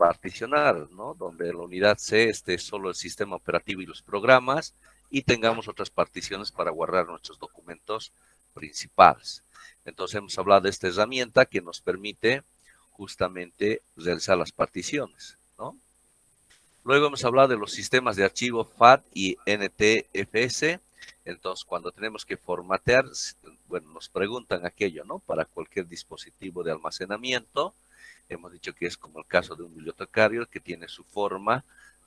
particionar, ¿no? Donde la unidad C esté solo el sistema operativo y los programas y tengamos otras particiones para guardar nuestros documentos principales. Entonces hemos hablado de esta herramienta que nos permite justamente realizar las particiones, ¿no? Luego hemos hablado de los sistemas de archivo FAT y NTFS. Entonces, cuando tenemos que formatear, bueno, nos preguntan aquello, ¿no? Para cualquier dispositivo de almacenamiento. Hemos dicho que es como el caso de un bibliotecario que tiene su forma,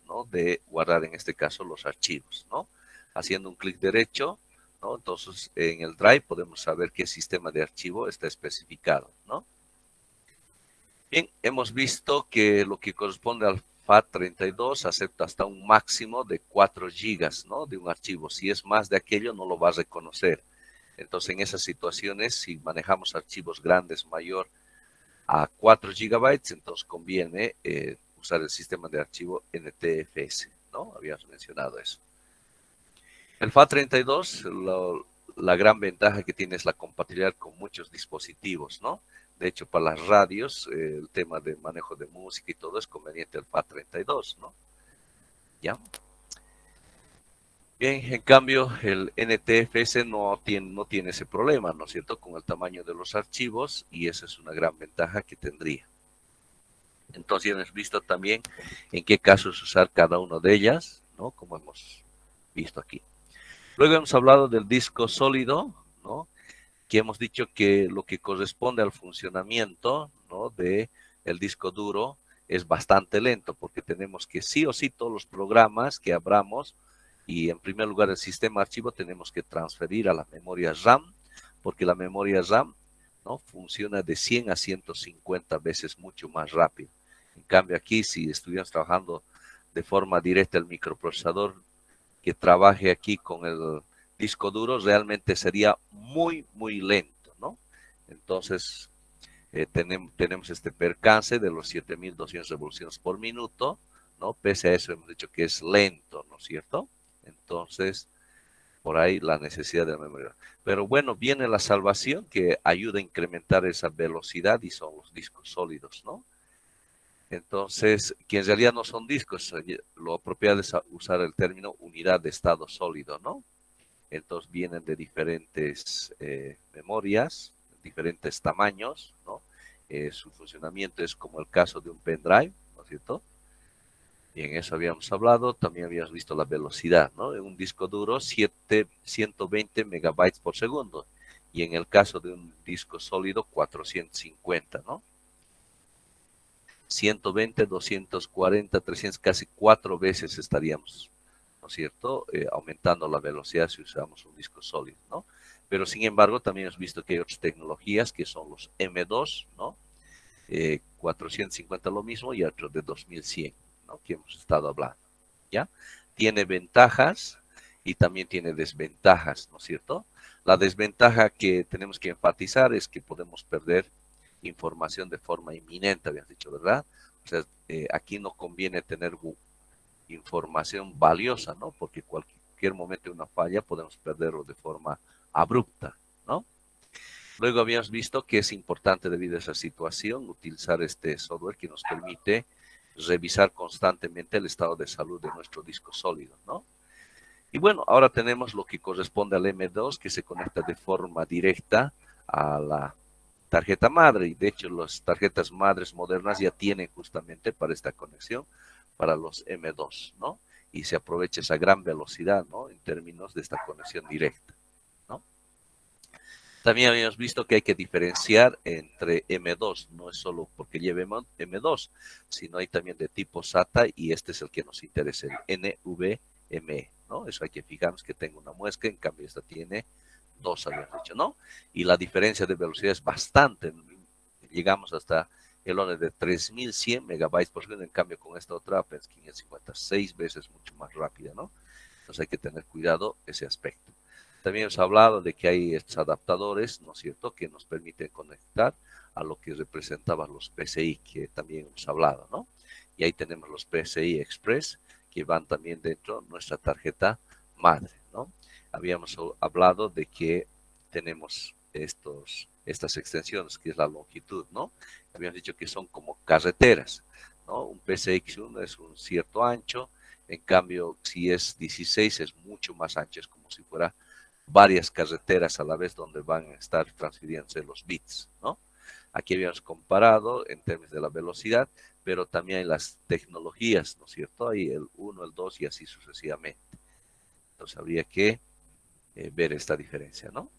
¿no? De guardar, en este caso, los archivos, ¿no? Haciendo un clic derecho, ¿no? Entonces, en el Drive podemos saber qué sistema de archivo está especificado, ¿no? Bien, hemos visto que lo que corresponde al FAT32 acepta hasta un máximo de 4 gigas, ¿no? De un archivo. Si es más de aquello, no lo va a reconocer. Entonces, en esas situaciones, si manejamos archivos grandes mayor a 4 gigabytes, entonces conviene usar el sistema de archivo NTFS, ¿no? Habíamos mencionado eso. El FAT32, la gran ventaja que tiene es la compatibilidad con muchos dispositivos, ¿no? De hecho, para las radios, el tema de manejo de música y todo es conveniente el FAT32, ¿no? ¿Ya? Bien, en cambio, el NTFS no tiene ese problema, ¿no es cierto? Con el tamaño de los archivos, y esa es una gran ventaja que tendría. Entonces, ya hemos visto también en qué casos usar cada una de ellas, ¿no? Como hemos visto aquí. Luego hemos hablado del disco sólido, ¿no? Que hemos dicho que lo que corresponde al funcionamiento, ¿no? De el disco duro es bastante lento, porque tenemos que sí o sí todos los programas que abramos y en primer lugar el sistema archivo tenemos que transferir a la memoria RAM, porque la memoria RAM, ¿no? Funciona de 100 a 150 veces mucho más rápido. En cambio aquí, si estuviéramos trabajando de forma directa el microprocesador que trabaje aquí con el disco duro, realmente sería muy, muy lento, ¿no? Entonces, tenemos este percance de los 7200 revoluciones por minuto, ¿no? Pese a eso hemos dicho que es lento, ¿no es cierto? Entonces, por ahí la necesidad de la memoria. Pero bueno, viene la salvación que ayuda a incrementar esa velocidad y son los discos sólidos, ¿no? Entonces, que en realidad no son discos, lo apropiado es usar el término unidad de estado sólido, ¿no? Entonces vienen de diferentes memorias, diferentes tamaños, ¿no? Su funcionamiento es como el caso de un pendrive, ¿no es cierto? Y en eso habíamos hablado, también habíamos visto la velocidad, ¿no? En un disco duro, 120 megabytes por segundo, y en el caso de un disco sólido, 450, ¿no? 120, 240, 300, casi 4 veces estaríamos, ¿no es cierto? Aumentando la velocidad si usamos un disco sólido, ¿no? Pero sin embargo, también hemos visto que hay otras tecnologías que son los M2, ¿no? 450 lo mismo y otros de 2100, ¿no? Que hemos estado hablando, ¿ya? Tiene ventajas y también tiene desventajas, ¿no es cierto? La desventaja que tenemos que enfatizar es que podemos perder información de forma inminente, habías dicho, ¿verdad? O sea, aquí no conviene tener información valiosa, ¿no? Porque cualquier momento de una falla podemos perderlo de forma abrupta, ¿no? Luego habíamos visto que es importante debido a esa situación utilizar este software que nos permite revisar constantemente el estado de salud de nuestro disco sólido, ¿no? Y bueno, ahora tenemos lo que corresponde al M2 que se conecta de forma directa a la tarjeta madre, y de hecho las tarjetas madres modernas ya tienen justamente para esta conexión para los M2, ¿no? Y se aprovecha esa gran velocidad, ¿no? En términos de esta conexión directa, ¿no? También habíamos visto que hay que diferenciar entre M2, no es solo porque lleve M2, sino hay también de tipo SATA y este es el que nos interesa, el NVMe, ¿no? Eso hay que fijarnos que tenga una muesca, en cambio esta tiene dos, habíamos dicho, ¿no? Y la diferencia de velocidad es bastante, llegamos hasta el orden de 3100 megabytes por segundo, en cambio con esta otra apenas 556 veces mucho más rápida, ¿no? Entonces hay que tener cuidado ese aspecto. También hemos hablado de que hay estos adaptadores, ¿no es cierto?, que nos permiten conectar a lo que representaban los PCI, que también hemos hablado, ¿no? Y ahí tenemos los PCI Express, que van también dentro de nuestra tarjeta madre, ¿no? Habíamos hablado de que tenemos estas extensiones, que es la longitud, ¿no? Habíamos dicho que son como carreteras. ¿no? Un PCX1 es un cierto ancho, en cambio, si es 16 es mucho más ancho, es como si fuera varias carreteras a la vez donde van a estar transfiriéndose los bits, ¿no? Aquí habíamos comparado en términos de la velocidad, pero también en las tecnologías, ¿no es cierto? Hay el 1, el 2 y así sucesivamente. Entonces habría que ver esta diferencia, ¿no?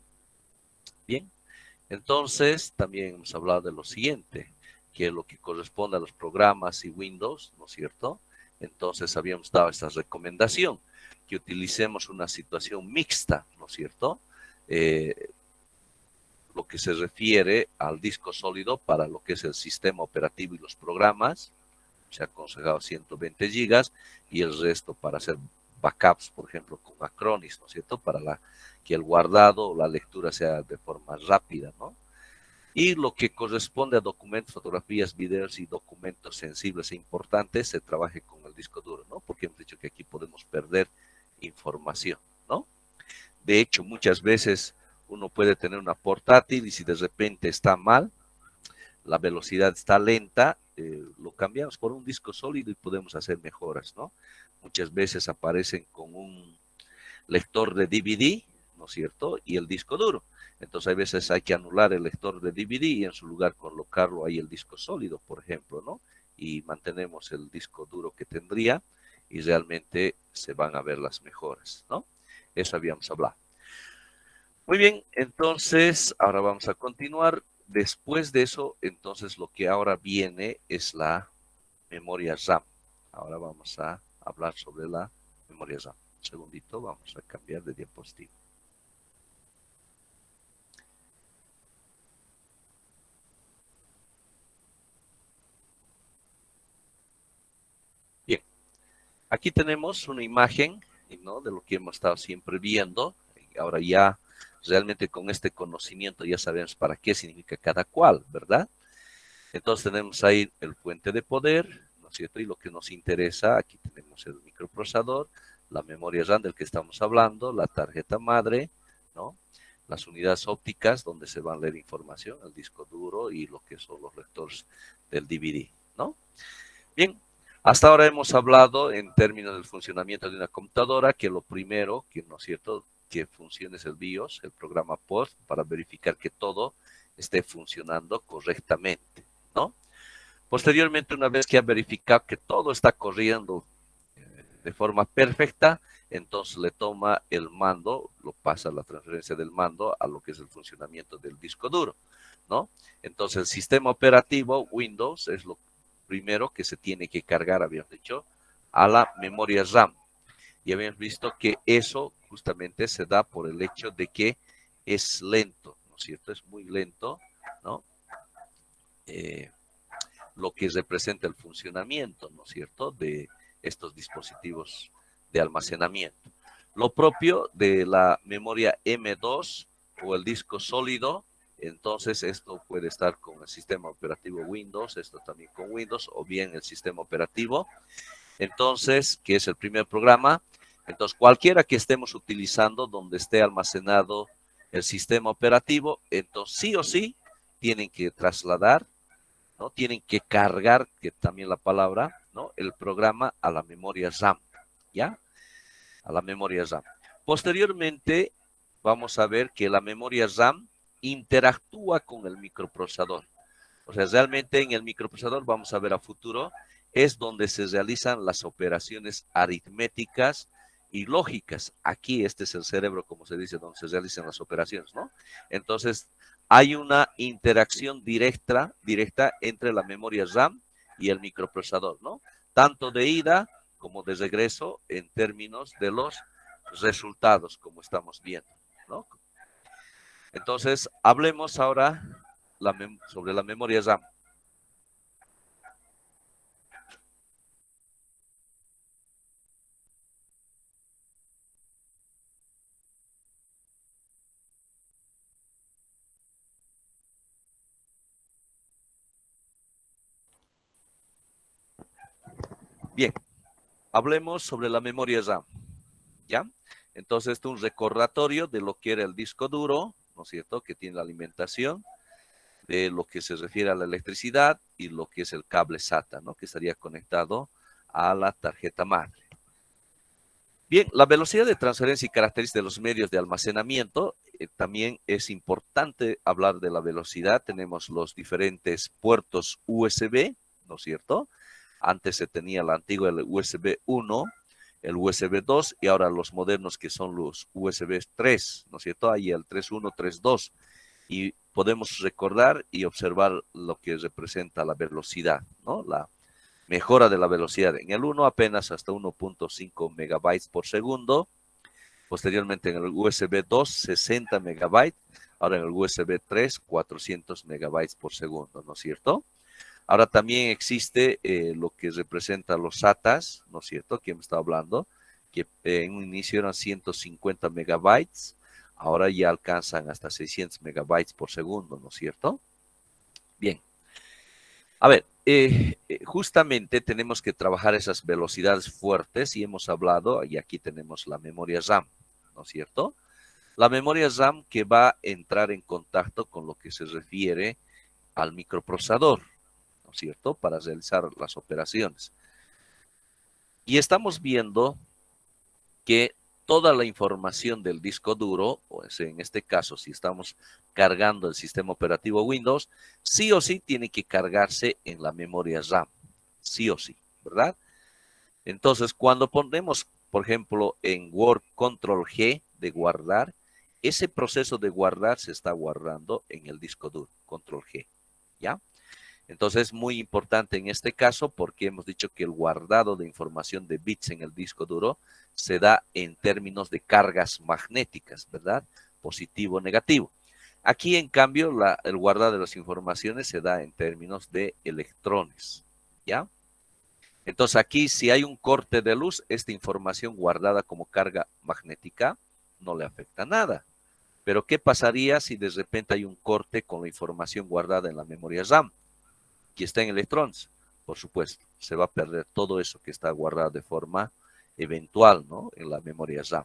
Bien, entonces también hemos hablado de lo siguiente, que es lo que corresponde a los programas y Windows, ¿no es cierto? Entonces habíamos dado esta recomendación, que utilicemos una situación mixta, ¿no es cierto? Lo que se refiere al disco sólido para lo que es el sistema operativo y los programas, se ha aconsejado 120 gigas y el resto para hacer backups, por ejemplo, con Acronis, ¿no es cierto? Para que el guardado o la lectura sea de forma rápida, ¿no? Y lo que corresponde a documentos, fotografías, videos y documentos sensibles e importantes, se trabaje con el disco duro, ¿no? Porque hemos dicho que aquí podemos perder información, ¿no? De hecho, muchas veces uno puede tener una portátil y si de repente está mal, la velocidad está lenta, lo cambiamos por un disco sólido y podemos hacer mejoras, ¿no? Muchas veces aparecen con un lector de DVD, ¿no es cierto? Y el disco duro. Entonces, hay veces hay que anular el lector de DVD y en su lugar colocarlo ahí el disco sólido, por ejemplo, ¿no? Y mantenemos el disco duro que tendría y realmente se van a ver las mejoras, ¿no? Eso habíamos hablado. Muy bien, entonces ahora vamos a continuar. Después de eso, entonces lo que ahora viene es la memoria RAM. Ahora vamos a hablar sobre la memoria RAM. Un segundito, vamos a cambiar de diapositiva. Bien, aquí tenemos una imagen, ¿no? De lo que hemos estado siempre viendo. Ahora ya realmente con este conocimiento ya sabemos para qué significa cada cual, ¿verdad? Entonces tenemos ahí el fuente de poder, ¿no es cierto? Y lo que nos interesa, aquí tenemos el microprocesador, la memoria RAM del que estamos hablando, la tarjeta madre, ¿no? Las unidades ópticas donde se van a leer información, el disco duro y lo que son los lectores del DVD, ¿no? Bien, hasta ahora hemos hablado en términos del funcionamiento de una computadora, que lo primero, que no es cierto, que funcione es el BIOS, el programa POST, para verificar que todo esté funcionando correctamente, ¿no? Posteriormente, una vez que ha verificado que todo está corriendo de forma perfecta, entonces le toma el mando, lo pasa la transferencia del mando a lo que es el funcionamiento del disco duro, ¿no? Entonces el sistema operativo Windows es lo primero que se tiene que cargar, habíamos dicho, a la memoria RAM. Y habíamos visto que eso justamente se da por el hecho de que es lento, ¿no es cierto? Es muy lento, ¿no? Lo que representa el funcionamiento, ¿no es cierto?, de estos dispositivos de almacenamiento. Lo propio de la memoria M2 o el disco sólido, entonces esto puede estar con el sistema operativo Windows, esto también con Windows, o bien el sistema operativo, entonces, que es el primer programa. Entonces, cualquiera que estemos utilizando donde esté almacenado el sistema operativo, entonces sí o sí tienen que trasladar, ¿no? Tienen que cargar, que también la palabra, ¿no? El programa a la memoria RAM, ¿ya? A la memoria RAM. Posteriormente, vamos a ver que la memoria RAM interactúa con el microprocesador. O sea, realmente en el microprocesador, vamos a ver a futuro, es donde se realizan las operaciones aritméticas y lógicas. Aquí este es el cerebro, como se dice, donde se realizan las operaciones, ¿no? Entonces, hay una interacción directa entre la memoria RAM y el microprocesador, ¿no? Tanto de ida como de regreso en términos de los resultados, como estamos viendo, ¿no? Entonces, hablemos ahora sobre la memoria RAM. Bien, hablemos sobre la memoria RAM, ¿ya? Entonces, esto es un recordatorio de lo que era el disco duro, ¿no es cierto?, que tiene la alimentación. de lo que se refiere a la electricidad y lo que es el cable SATA, ¿no? Que estaría conectado a la tarjeta madre. Bien, la velocidad de transferencia y características de los medios de almacenamiento, también es importante hablar de la velocidad. Tenemos los diferentes puertos USB, ¿no es cierto? Antes se tenía la antigua el USB 1, el USB 2 y ahora los modernos que son los USB 3, ¿no es cierto? Hay el 3.1, 3.2 y podemos recordar y observar lo que representa la velocidad, ¿no? La mejora de la velocidad. En el 1 apenas hasta 1.5 megabytes por segundo. Posteriormente en el USB 2, 60 megabytes. Ahora en el USB 3, 400 megabytes por segundo, ¿no es cierto? Ahora también existe lo que representa los SATAs, ¿no es cierto? Que hemos estado hablando, que en un inicio eran 150 megabytes, ahora ya alcanzan hasta 600 megabytes por segundo, ¿no es cierto? Bien. A ver, justamente tenemos que trabajar esas velocidades fuertes y hemos hablado, y aquí tenemos la memoria RAM, ¿no es cierto? La memoria RAM que va a entrar en contacto con lo que se refiere al microprocesador, ¿no es cierto? Para realizar las operaciones. Y estamos viendo que toda la información del disco duro, o en este caso, si estamos cargando el sistema operativo Windows, sí o sí tiene que cargarse en la memoria RAM, sí o sí, ¿verdad? Entonces, cuando ponemos, por ejemplo, en Word Control G de guardar, ese proceso de guardar se está guardando en el disco duro, Control G, ¿ya? Entonces es muy importante en este caso porque hemos dicho que el guardado de información de bits en el disco duro se da en términos de cargas magnéticas, ¿verdad? Positivo o negativo. Aquí, en cambio, el guardado de las informaciones se da en términos de electrones, ¿ya? Entonces aquí, si hay un corte de luz, esta información guardada como carga magnética no le afecta nada. Pero ¿qué pasaría si de repente hay un corte con la información guardada en la memoria RAM? Que está en electrones, por supuesto, se va a perder todo eso que está guardado de forma eventual, ¿no? En la memoria RAM.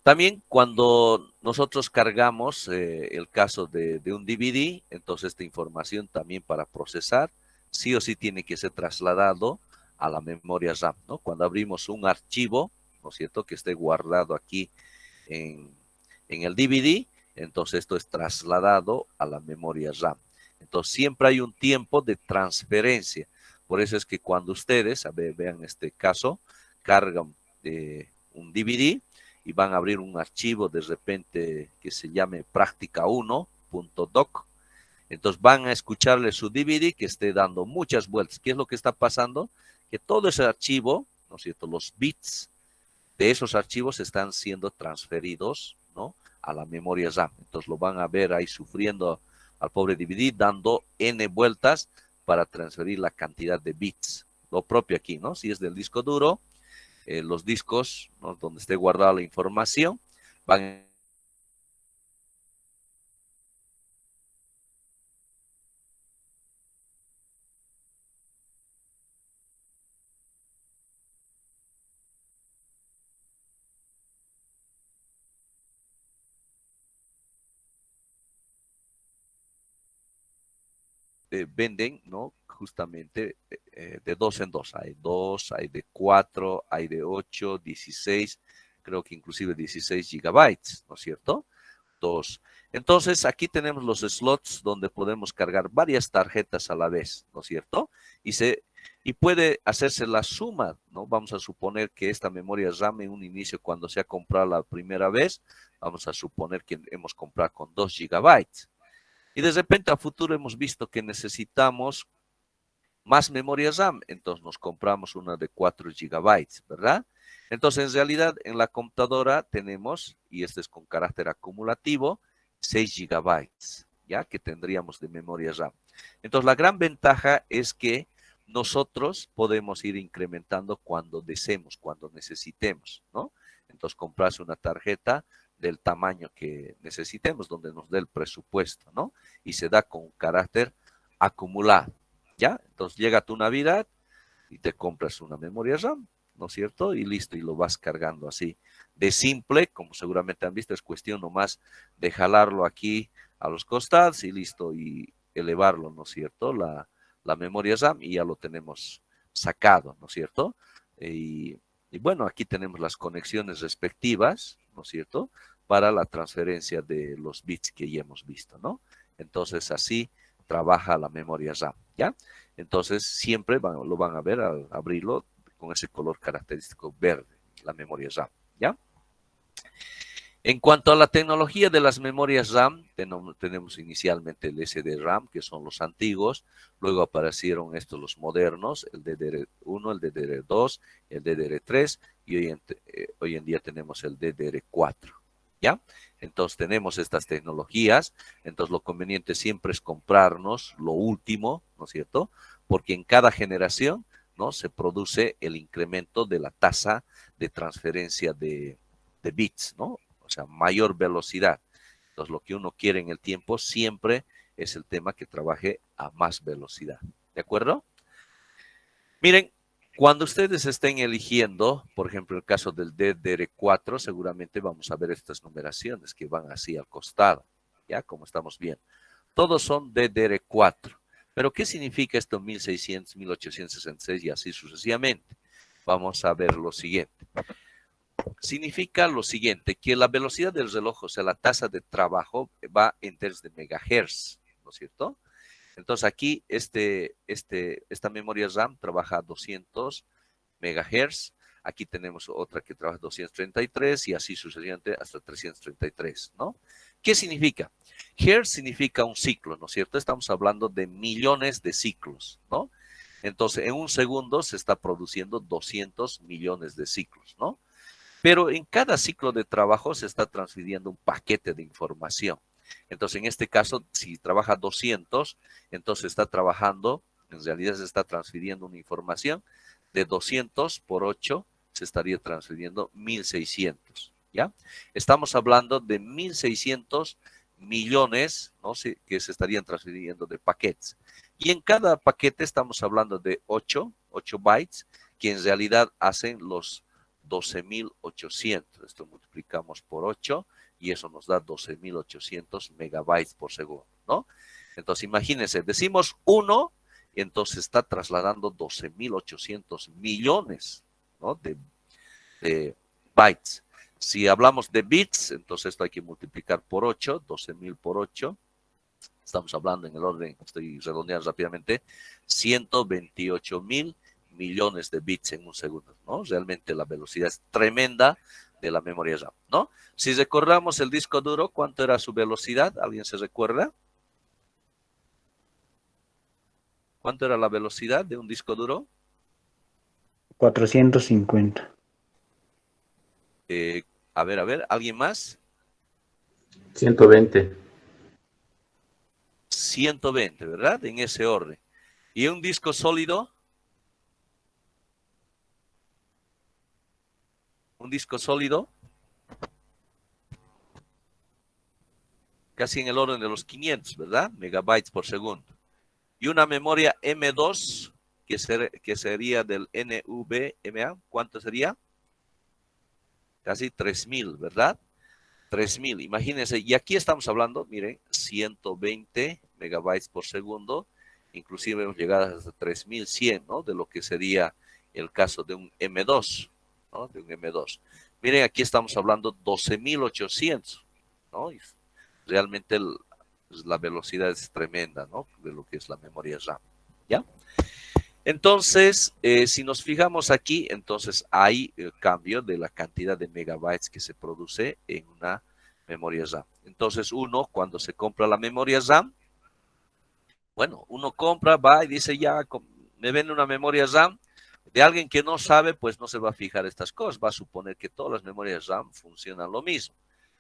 También cuando nosotros cargamos el caso de un DVD, entonces esta información también para procesar, sí o sí tiene que ser trasladado a la memoria RAM, ¿no? Cuando abrimos un archivo, ¿no es cierto?, que esté guardado aquí en, en el DVD, entonces esto es trasladado a la memoria RAM. Entonces siempre hay un tiempo de transferencia. Por eso es que cuando ustedes, a ver, vean este caso, cargan un DVD y van a abrir un archivo de repente que se llame práctica1.doc, entonces van a escucharle su DVD que esté dando muchas vueltas. ¿Qué es lo que está pasando? Que todo ese archivo, ¿no es cierto?, los bits de esos archivos están siendo transferidos, ¿no?, a la memoria RAM. Entonces lo van a ver ahí sufriendo al pobre DVD, dando N vueltas para transferir la cantidad de bits. Lo propio aquí, ¿no? Si es del disco duro, los discos, ¿no?, donde esté guardada la información, van venden, ¿no?, justamente de dos en dos. Hay dos, hay de 4, hay de 8, 16, creo que inclusive 16 gigabytes, ¿no es cierto? Dos. Entonces, aquí tenemos los slots donde podemos cargar varias tarjetas a la vez, ¿no es cierto? Y, y puede hacerse la suma, ¿no? Vamos a suponer que esta memoria RAM en un inicio, cuando se ha comprado la primera vez, vamos a suponer que hemos comprado con 2 gigabytes. Y de repente a futuro hemos visto que necesitamos más memoria RAM, entonces nos compramos una de 4 gigabytes, ¿verdad? Entonces, en realidad, en la computadora tenemos, y este es con carácter acumulativo, 6 gigabytes, ¿ya? Que tendríamos de memoria RAM. Entonces, la gran ventaja es que nosotros podemos ir incrementando cuando deseemos, cuando necesitemos, ¿no? Entonces, comprarse una tarjeta del tamaño que necesitemos, donde nos dé el presupuesto, ¿no? Y se da con carácter acumulado. ¿Ya? Entonces llega tu Navidad y te compras una memoria RAM, ¿no es cierto? Y listo, y lo vas cargando así. De simple, como seguramente han visto, es cuestión nomás de jalarlo aquí a los costados y listo, y elevarlo, ¿no es cierto? La memoria RAM y ya lo tenemos sacado, ¿no es cierto? Y bueno, aquí tenemos las conexiones respectivas, ¿no es cierto? Para la transferencia de los bits que ya hemos visto, ¿no? Entonces así trabaja la memoria RAM, ¿ya? Entonces siempre lo van a ver al abrirlo con ese color característico verde, la memoria RAM, ¿ya? En cuanto a la tecnología de las memorias RAM, tenemos inicialmente el SDRAM, que son los antiguos, luego aparecieron estos los modernos, el DDR1, el DDR2, el DDR3 y hoy en día tenemos el DDR4, ¿ya? Entonces tenemos estas tecnologías, entonces lo conveniente siempre es comprarnos lo último, ¿no es cierto? Porque en cada generación, ¿no? Se produce el incremento de la tasa de transferencia de bits, ¿no? O sea, mayor velocidad. Entonces, lo que uno quiere en el tiempo siempre es el tema que trabaje a más velocidad. ¿De acuerdo? Miren, cuando ustedes estén eligiendo, por ejemplo, el caso del DDR4, seguramente vamos a ver estas numeraciones que van así al costado, ¿ya? Como estamos viendo. Todos son DDR4. Pero, ¿qué significa esto 1600, 1866 y así sucesivamente? Vamos a ver lo siguiente. Significa lo siguiente, que la velocidad del reloj, o sea, la tasa de trabajo va en tercios de megahertz, ¿no es cierto? Entonces aquí esta memoria RAM trabaja a 200 megahertz, aquí tenemos otra que trabaja a 233 y así sucesivamente hasta 333, ¿no? ¿Qué significa? Hertz significa un ciclo, ¿no es cierto? Estamos hablando de millones de ciclos, ¿no? Entonces, en un segundo se está produciendo 200 millones de ciclos, ¿no? Pero en cada ciclo de trabajo se está transfiriendo un paquete de información. Entonces, en este caso, si trabaja 200, entonces está trabajando, en realidad se está transfiriendo una información de 200 por 8, se estaría transfiriendo 1600, ¿ya? Estamos hablando de 1600 millones, ¿no? Que se estarían transfiriendo de paquetes. Y en cada paquete estamos hablando de 8 bytes, que en realidad hacen los 12.800. Esto multiplicamos por 8 y eso nos da 12.800 megabytes por segundo, ¿no? Entonces, imagínense, decimos 1, y entonces está trasladando 12.800 millones, ¿no? De bytes. Si hablamos de bits, entonces esto hay que multiplicar por 8, 12.000 por 8. Estamos hablando en el orden, estoy redondeando rápidamente, 128.000 millones de bits en un segundo, ¿no? Realmente la velocidad es tremenda de la memoria RAM, ¿no? Si recordamos el disco duro, ¿cuánto era su velocidad? ¿Alguien se recuerda? ¿Cuánto era la velocidad de un disco duro? 450. Eh, a ver, ¿alguien más? 120. 120, ¿verdad? En ese orden. ¿Y un disco sólido? Un disco sólido, casi en el orden de los 500, ¿verdad? Megabytes por segundo. Y una memoria M2, que sería del NVMe, ¿cuánto sería? Casi 3000, ¿verdad? 3000, imagínense. Y aquí estamos hablando, miren, 120 megabytes por segundo, inclusive hemos llegado hasta 3100, ¿no? De lo que sería el caso de un M2, ¿no? De un M2. Miren, aquí estamos hablando 12.800, ¿no? Y realmente la velocidad es tremenda, ¿no? De lo que es la memoria RAM, ¿ya? Entonces, si nos fijamos aquí, entonces hay el cambio de la cantidad de megabytes que se produce en una memoria RAM. Entonces, uno, cuando se compra la memoria RAM, bueno, uno compra, va y dice, ya, me vende una memoria RAM. De alguien que no sabe, pues no se va a fijar estas cosas. Va a suponer que todas las memorias RAM funcionan lo mismo,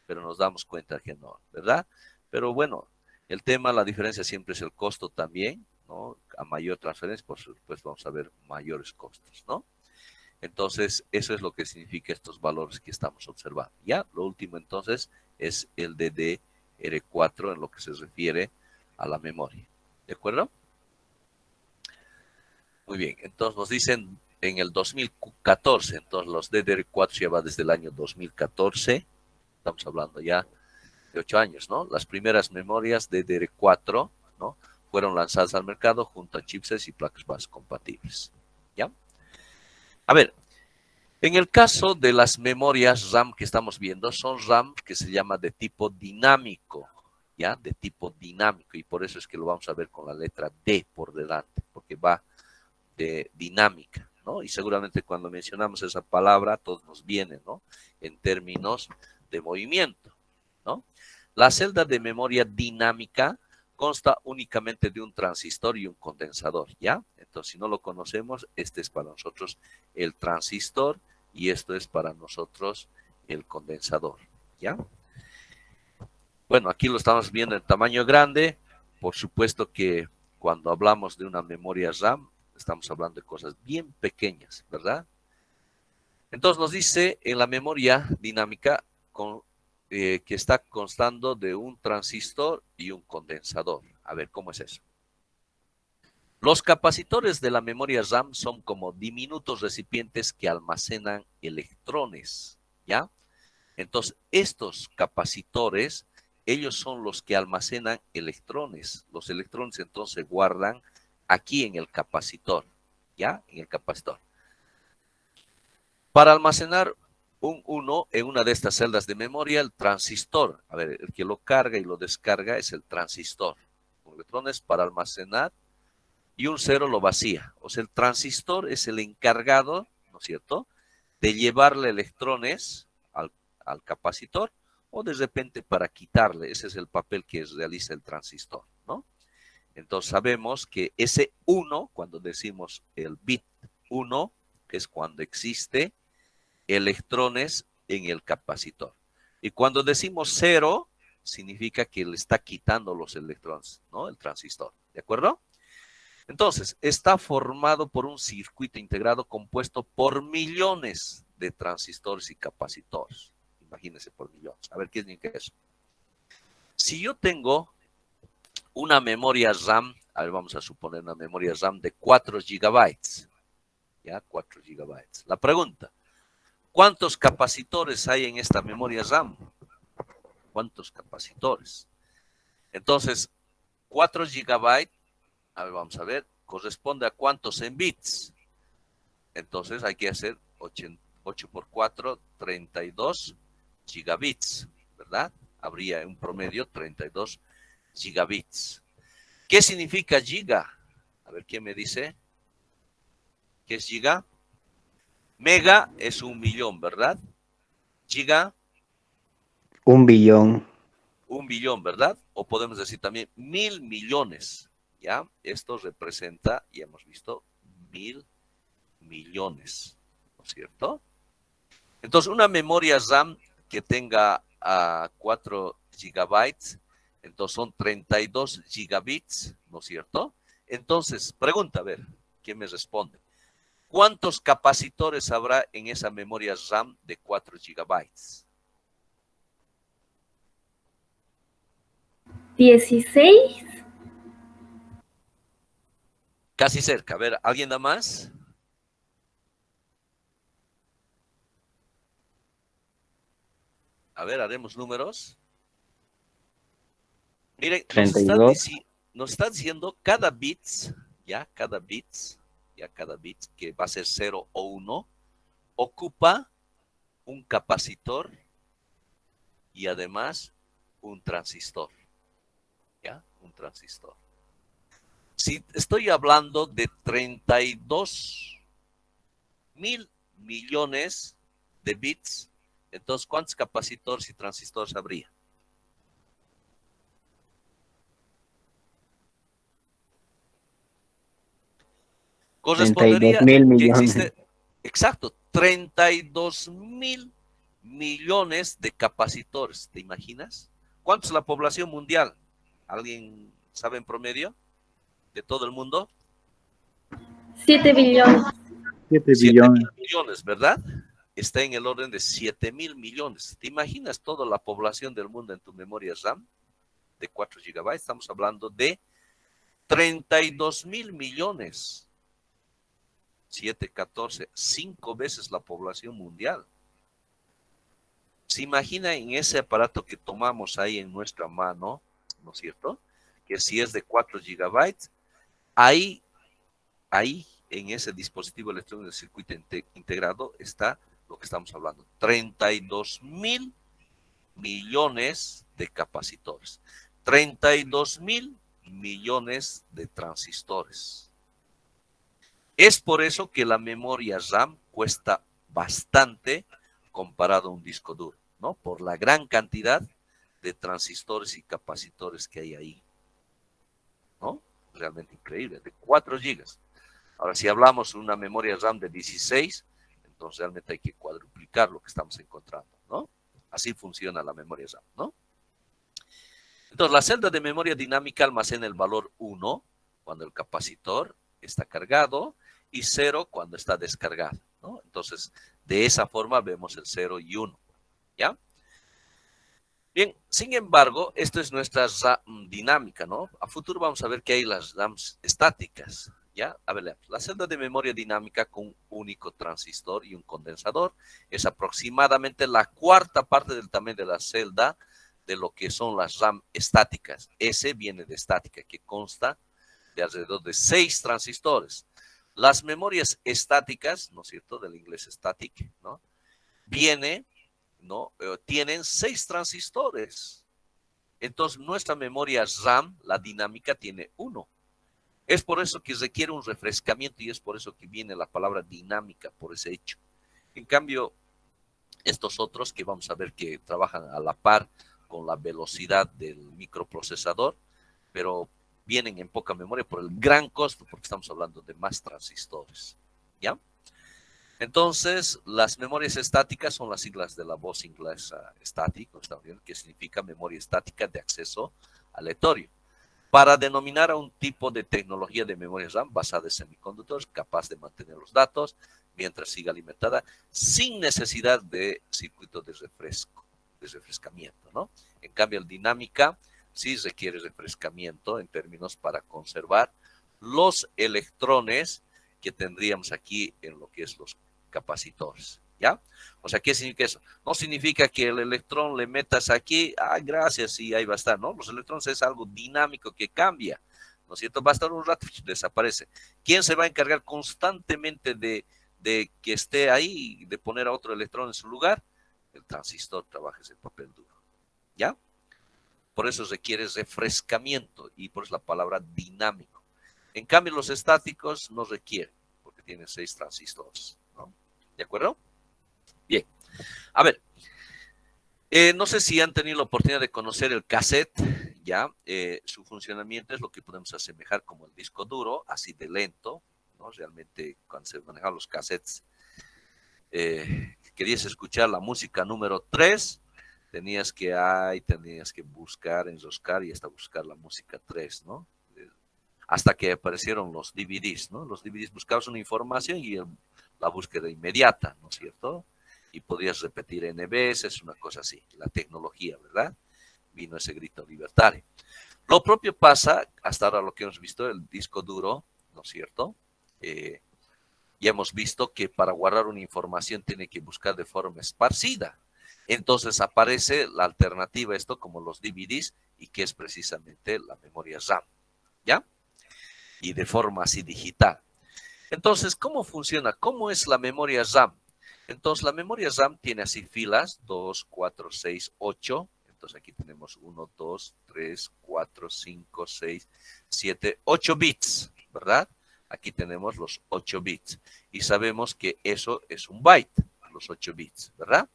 pero nos damos cuenta que no, ¿verdad? Pero bueno, el tema, la diferencia siempre es el costo también, ¿no? A mayor transferencia, pues vamos a ver mayores costos, ¿no? Entonces, eso es lo que significa estos valores que estamos observando. Ya, lo último entonces es el DDR4 en lo que se refiere a la memoria. ¿De acuerdo? Muy bien, entonces nos dicen en el 2014. Entonces los DDR4 ya va desde el año 2014. Estamos hablando ya de 8 años, ¿no? Las primeras memorias DDR4, ¿no? Fueron lanzadas al mercado junto a chipsets y placas base compatibles, ¿ya? A ver, en el caso de las memorias RAM que estamos viendo, son RAM que se llama de tipo dinámico, ¿ya? De tipo dinámico, y por eso es que lo vamos a ver con la letra D por delante, porque va de dinámica, ¿no? Y seguramente cuando mencionamos esa palabra, todos nos viene, ¿no? En términos de movimiento, ¿no? La celda de memoria dinámica consta únicamente de un transistor y un condensador, ¿ya? Entonces, si no lo conocemos, este es para nosotros el transistor y esto es para nosotros el condensador, ¿ya? Bueno, aquí lo estamos viendo en tamaño grande. Por supuesto que cuando hablamos de una memoria RAM, estamos hablando de cosas bien pequeñas, ¿verdad? Entonces nos dice en la memoria dinámica que está constando de un transistor y un condensador. A ver, ¿cómo es eso? Los capacitores de la memoria RAM son como diminutos recipientes que almacenan electrones, ¿ya? Entonces, estos capacitores, ellos son los que almacenan electrones. Los electrones entonces se guardan aquí en el capacitor, ¿ya? En el capacitor. Para almacenar un 1 en una de estas celdas de memoria, el transistor, a ver, el que lo carga y lo descarga es el transistor, con electrones para almacenar, y un 0 lo vacía. O sea, el transistor es el encargado, ¿no es cierto?, de llevarle electrones al capacitor o de repente para quitarle. Ese es el papel que realiza el transistor, ¿no? Entonces sabemos que ese 1, cuando decimos el bit 1, que es cuando existe electrones en el capacitor. Y cuando decimos 0, significa que le está quitando los electrones, ¿no? El transistor, ¿de acuerdo? Entonces, está formado por un circuito integrado compuesto por millones de transistores y capacitores. Imagínense por millones. A ver, ¿qué es eso? Si yo tengo una memoria RAM, a ver, vamos a suponer una memoria RAM de 4 gigabytes. ¿Ya? 4 gigabytes. La pregunta, ¿cuántos capacitores hay en esta memoria RAM? ¿Cuántos capacitores? Entonces, 4 gigabytes, a ver, vamos a ver, corresponde a cuántos en bits. Entonces hay que hacer 8 por 4, 32 gigabits, ¿verdad? Habría un promedio 32 gigabits. ¿Qué significa giga? A ver, ¿quién me dice? ¿Qué es giga? Mega es 1.000.000, ¿verdad? Giga, 1 billón. 1.000.000, ¿verdad? O podemos decir también 1.000.000.000, ¿ya? Esto representa, y hemos visto, 1.000.000.000, ¿no es cierto? Entonces, una memoria RAM que tenga 4 gigabytes, entonces son 32 gigabits, ¿no es cierto? Entonces, pregunta, a ver, ¿quién me responde? ¿Cuántos capacitores habrá en esa memoria RAM de 4 gigabytes? 16. Casi cerca. A ver, ¿alguien da más? A ver, haremos números. Miren, nos está, 32. nos está diciendo cada bits, ya cada bits, que va a ser 0 o 1, ocupa un capacitor y además un transistor, ¿ya? Un transistor. Si estoy hablando de 32.000.000.000 de bits, entonces, ¿cuántos capacitores y transistores habría? Treinta y dos Correspondería mil que millones. existe, exacto, 32.000.000.000 de capacitores, ¿te imaginas? ¿Cuánto es la población mundial? ¿Alguien sabe en promedio de todo el mundo? 7 billones. 7 7 billones. mil millones, ¿verdad? Está en el orden de 7.000.000.000. ¿Te imaginas toda la población del mundo en tu memoria RAM de 4 gigabytes? Estamos hablando de 32.000.000.000. 7, 14, 5 veces la población mundial. Se imagina en ese aparato que tomamos ahí en nuestra mano, ¿no es cierto? Que si es de 4 gigabytes, ahí en ese dispositivo electrónico de circuito integrado está lo que estamos hablando, 32,000 millones de capacitores, 32,000 millones de transistores. Es por eso que la memoria RAM cuesta bastante comparado a un disco duro, ¿no? Por la gran cantidad de transistores y capacitores que hay ahí, ¿no? Realmente increíble, de 4 gigas. Ahora, si hablamos de una memoria RAM de 16, entonces realmente hay que cuadruplicar lo que estamos encontrando, ¿no? Así funciona la memoria RAM, ¿no? Entonces, la celda de memoria dinámica almacena el valor 1 cuando el capacitor está cargado y 0 cuando está descargado, ¿no? Entonces, de esa forma vemos el 0 y 1, ¿ya? Bien, sin embargo, esto es nuestra RAM dinámica, ¿no? A futuro vamos a ver que hay las RAMs estáticas, ¿ya? A ver, la celda de memoria dinámica con un único transistor y un condensador es aproximadamente la cuarta parte del tamaño de la celda de lo que son las RAM estáticas. S viene de estática, que consta de alrededor de 6 transistores. Las memorias estáticas, ¿no es cierto?, del inglés static, ¿no? Tienen 6 transistores. Entonces, nuestra memoria RAM, la dinámica, tiene 1. Es por eso que requiere un refrescamiento y es por eso que viene la palabra dinámica, por ese hecho. En cambio, estos otros que vamos a ver que trabajan a la par con la velocidad del microprocesador, pero vienen en poca memoria por el gran costo, porque estamos hablando de más transistores, ¿ya? Entonces, las memorias estáticas son las siglas de la voz inglesa static, que significa memoria estática de acceso aleatorio, para denominar a un tipo de tecnología de memoria RAM basada en semiconductores capaz de mantener los datos mientras siga alimentada sin necesidad de circuito de refrescamiento, ¿no? En cambio, el dinámica sí requiere refrescamiento en términos para conservar los electrones que tendríamos aquí en lo que es los capacitores, ¿ya? O sea, ¿qué significa eso? No significa que el electrón le metas aquí, gracias, y ahí va a estar, ¿no? Los electrones es algo dinámico que cambia, ¿no es cierto? Va a estar un rato y desaparece. ¿Quién se va a encargar constantemente de que esté ahí, de poner a otro electrón en su lugar? El transistor trabaja ese papel duro, ¿ya? Por eso requiere refrescamiento y por eso la palabra dinámico. En cambio, los estáticos no requieren, porque tienen 6 transistores, ¿no? ¿De acuerdo? Bien. A ver, no sé si han tenido la oportunidad de conocer el cassette, ¿ya? Su funcionamiento es lo que podemos asemejar como el disco duro, así de lento, ¿no? Realmente, cuando se manejan los cassettes, querías escuchar la música número 3, tenías que buscar, enroscar y hasta buscar la música 3, ¿no? Hasta que aparecieron los DVDs, ¿no? Los DVDs buscabas una información y la búsqueda inmediata, ¿no es cierto? Y podías repetir N veces, una cosa así. La tecnología, ¿verdad? Vino ese grito libertario. Lo propio pasa, hasta ahora lo que hemos visto, el disco duro, ¿no es cierto? Ya hemos visto que para guardar una información tiene que buscar de forma esparcida. Entonces aparece la alternativa a esto como los DVDs y que es precisamente la memoria RAM, ¿ya? Y de forma así digital. Entonces, ¿cómo funciona? ¿Cómo es la memoria RAM? Entonces, la memoria RAM tiene así filas, 2, 4, 6, 8. Entonces, aquí tenemos 1, 2, 3, 4, 5, 6, 7, 8 bits, ¿verdad? Aquí tenemos los 8 bits. Y sabemos que eso es un byte, los 8 bits, ¿verdad?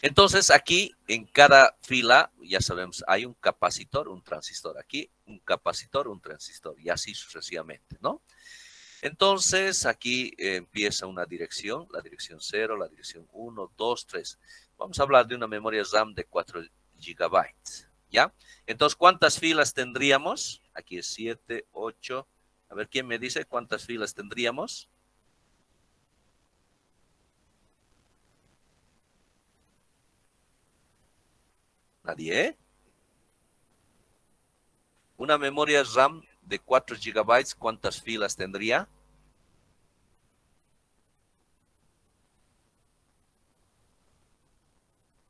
Entonces, aquí en cada fila, ya sabemos, hay un capacitor, un transistor. Aquí un capacitor, un transistor, y así sucesivamente, ¿no? Entonces, aquí empieza una dirección, la dirección 0, la dirección 1, 2, 3. Vamos a hablar de una memoria RAM de 4 gigabytes, ¿ya? Entonces, ¿cuántas filas tendríamos? Aquí es 7, 8. A ver, ¿quién me dice cuántas filas tendríamos? ¿Nadie? Una memoria RAM de 4 gigabytes, ¿cuántas filas tendría?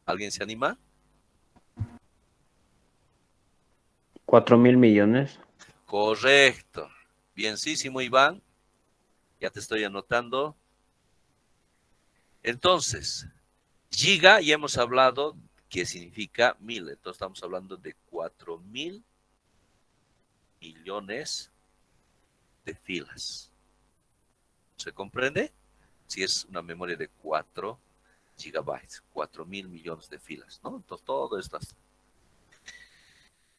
¿Alguien se anima? 4.000 millones. Correcto. Bienísimo, Iván. Ya te estoy anotando. Entonces, giga, ya hemos hablado que significa 1000. Entonces estamos hablando de 4.000 millones de filas. ¿Se comprende? Si es una memoria de 4 gigabytes, 4.000 millones de filas, ¿no? Entonces todo esto.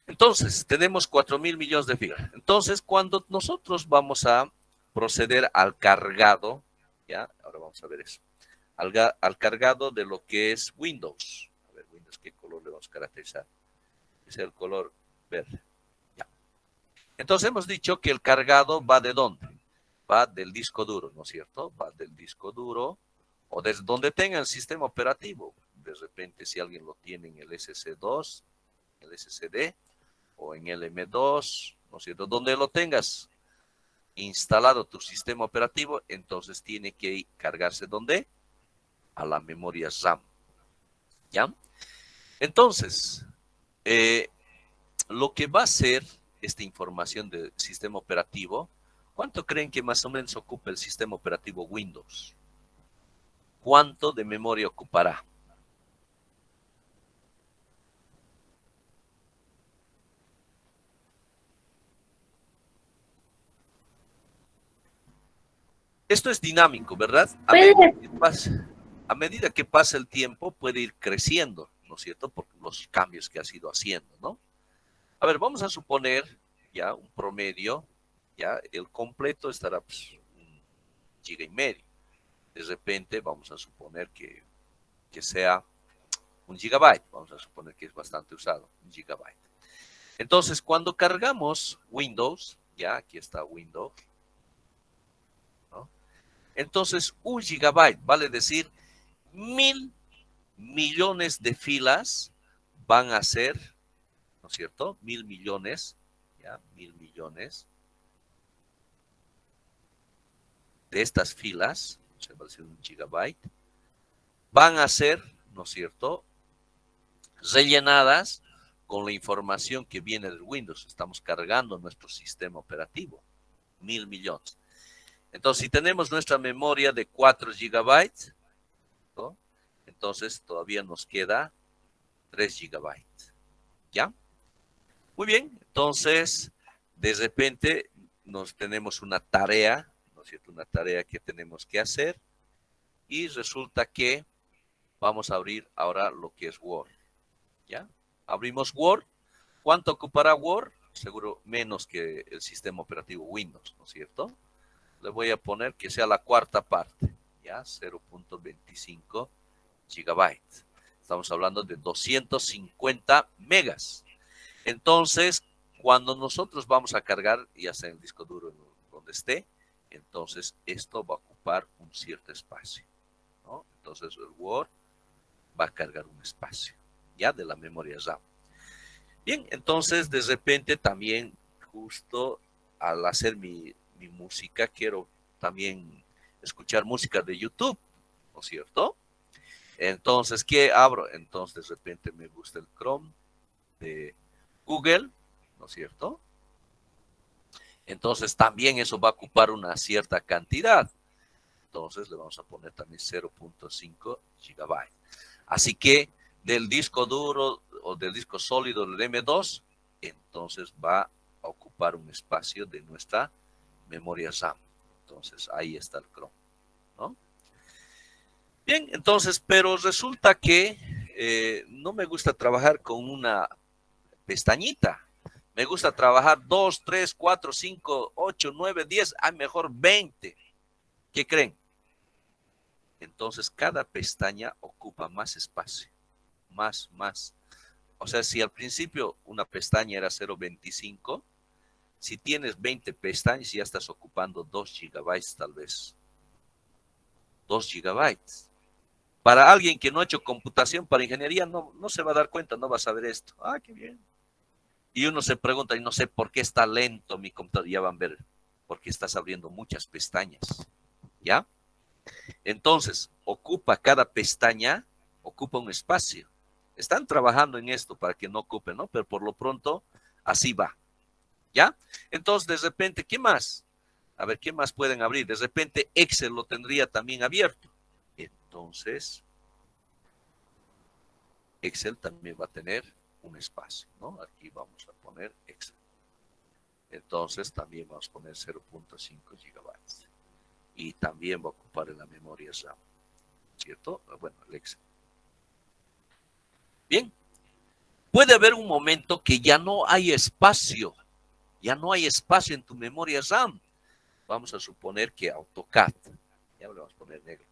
Entonces, tenemos 4.000 millones de filas. Entonces, cuando nosotros vamos a proceder al cargado, ¿ya? Ahora vamos a ver eso. Al cargado de lo que es Windows. A ver, Windows, ¿qué color le vamos a caracterizar? Es el color verde. Ya. Entonces, hemos dicho que el cargado va de dónde? Va del disco duro, ¿no es cierto? Va del disco duro o desde donde tenga el sistema operativo. De repente, si alguien lo tiene en el SC2, el SSD o en el M2, ¿no es cierto? Donde lo tengas instalado tu sistema operativo, entonces tiene que cargarse ¿dónde? A la memoria RAM. ¿Ya? Entonces, lo que va a ser esta información del sistema operativo, ¿cuánto creen que más o menos ocupa el sistema operativo Windows? ¿Cuánto de memoria ocupará? Esto es dinámico, ¿verdad? A medida que pasa el tiempo puede ir creciendo, ¿no es cierto? Por los cambios que has ido haciendo, ¿no? A ver, vamos a suponer ya un promedio, ya el completo estará pues, 1,5 GB. De repente vamos a suponer que sea 1 GB. Vamos a suponer que es bastante usado, 1 GB. Entonces, cuando cargamos Windows, ya aquí está Windows, ¿no? Entonces 1 GB vale decir 1.000 millones de filas van a ser, ¿no es cierto? 1.000 millones, ya, 1.000 millones de estas filas, se va a decir 1 GB, van a ser, ¿no es cierto?, rellenadas con la información que viene del Windows. Estamos cargando nuestro sistema operativo, 1.000 millones. Entonces, si tenemos nuestra memoria de 4 GB, ¿no? Entonces todavía nos queda 3 GB. ¿Ya? Muy bien, entonces, de repente nos tenemos una tarea, ¿no es cierto? Una tarea que tenemos que hacer y resulta que vamos a abrir ahora lo que es Word. ¿Ya? Abrimos Word. ¿Cuánto ocupará Word? Seguro menos que el sistema operativo Windows, ¿no es cierto? Le voy a poner que sea la cuarta parte, ¿ya? 0.25 gigabytes. Estamos hablando de 250 megas. Entonces, cuando nosotros vamos a cargar, ya sea en el disco duro donde esté, entonces esto va a ocupar un cierto espacio, ¿no? Entonces el Word va a cargar un espacio, ya de la memoria RAM. Bien, entonces de repente también justo al hacer mi música, quiero también escuchar música de YouTube, ¿no es cierto? Entonces, ¿qué abro? Entonces de repente me gusta el Chrome de Google, ¿no es cierto? Entonces también eso va a ocupar una cierta cantidad. Entonces le vamos a poner también 0.5 gigabytes. Así que del disco duro o del disco sólido del M2, entonces va a ocupar un espacio de nuestra memoria RAM. Entonces ahí está el Chrome, ¿no? Bien, entonces, pero resulta que no me gusta trabajar con una pestañita. Me gusta trabajar 2, 3, 4, 5, 8, 9, 10, hay mejor 20. ¿Qué creen? Entonces, cada pestaña ocupa más espacio. Más. O sea, si al principio una pestaña era 0.25, si tienes 20 pestañas, ya estás ocupando 2 gigabytes tal vez. 2 gigabytes. Para alguien que no ha hecho computación para ingeniería, no se va a dar cuenta, no va a saber esto. Ah, qué bien. Y uno se pregunta, y no sé por qué está lento mi computador. Ya van a ver, porque estás abriendo muchas pestañas. ¿Ya? Entonces, cada pestaña ocupa un espacio. Están trabajando en esto para que no ocupen, ¿no? Pero por lo pronto, así va. ¿Ya? Entonces, de repente, ¿qué más? A ver, ¿qué más pueden abrir? De repente, Excel lo tendría también abierto. Entonces, Excel también va a tener un espacio, ¿no? Aquí vamos a poner Excel. Entonces, también vamos a poner 0.5 gigabytes. Y también va a ocupar en la memoria RAM, ¿cierto? Bueno, el Excel. Bien. Puede haber un momento que ya no hay espacio. Ya no hay espacio en tu memoria RAM. Vamos a suponer que AutoCAD. Ya le vamos a poner negro.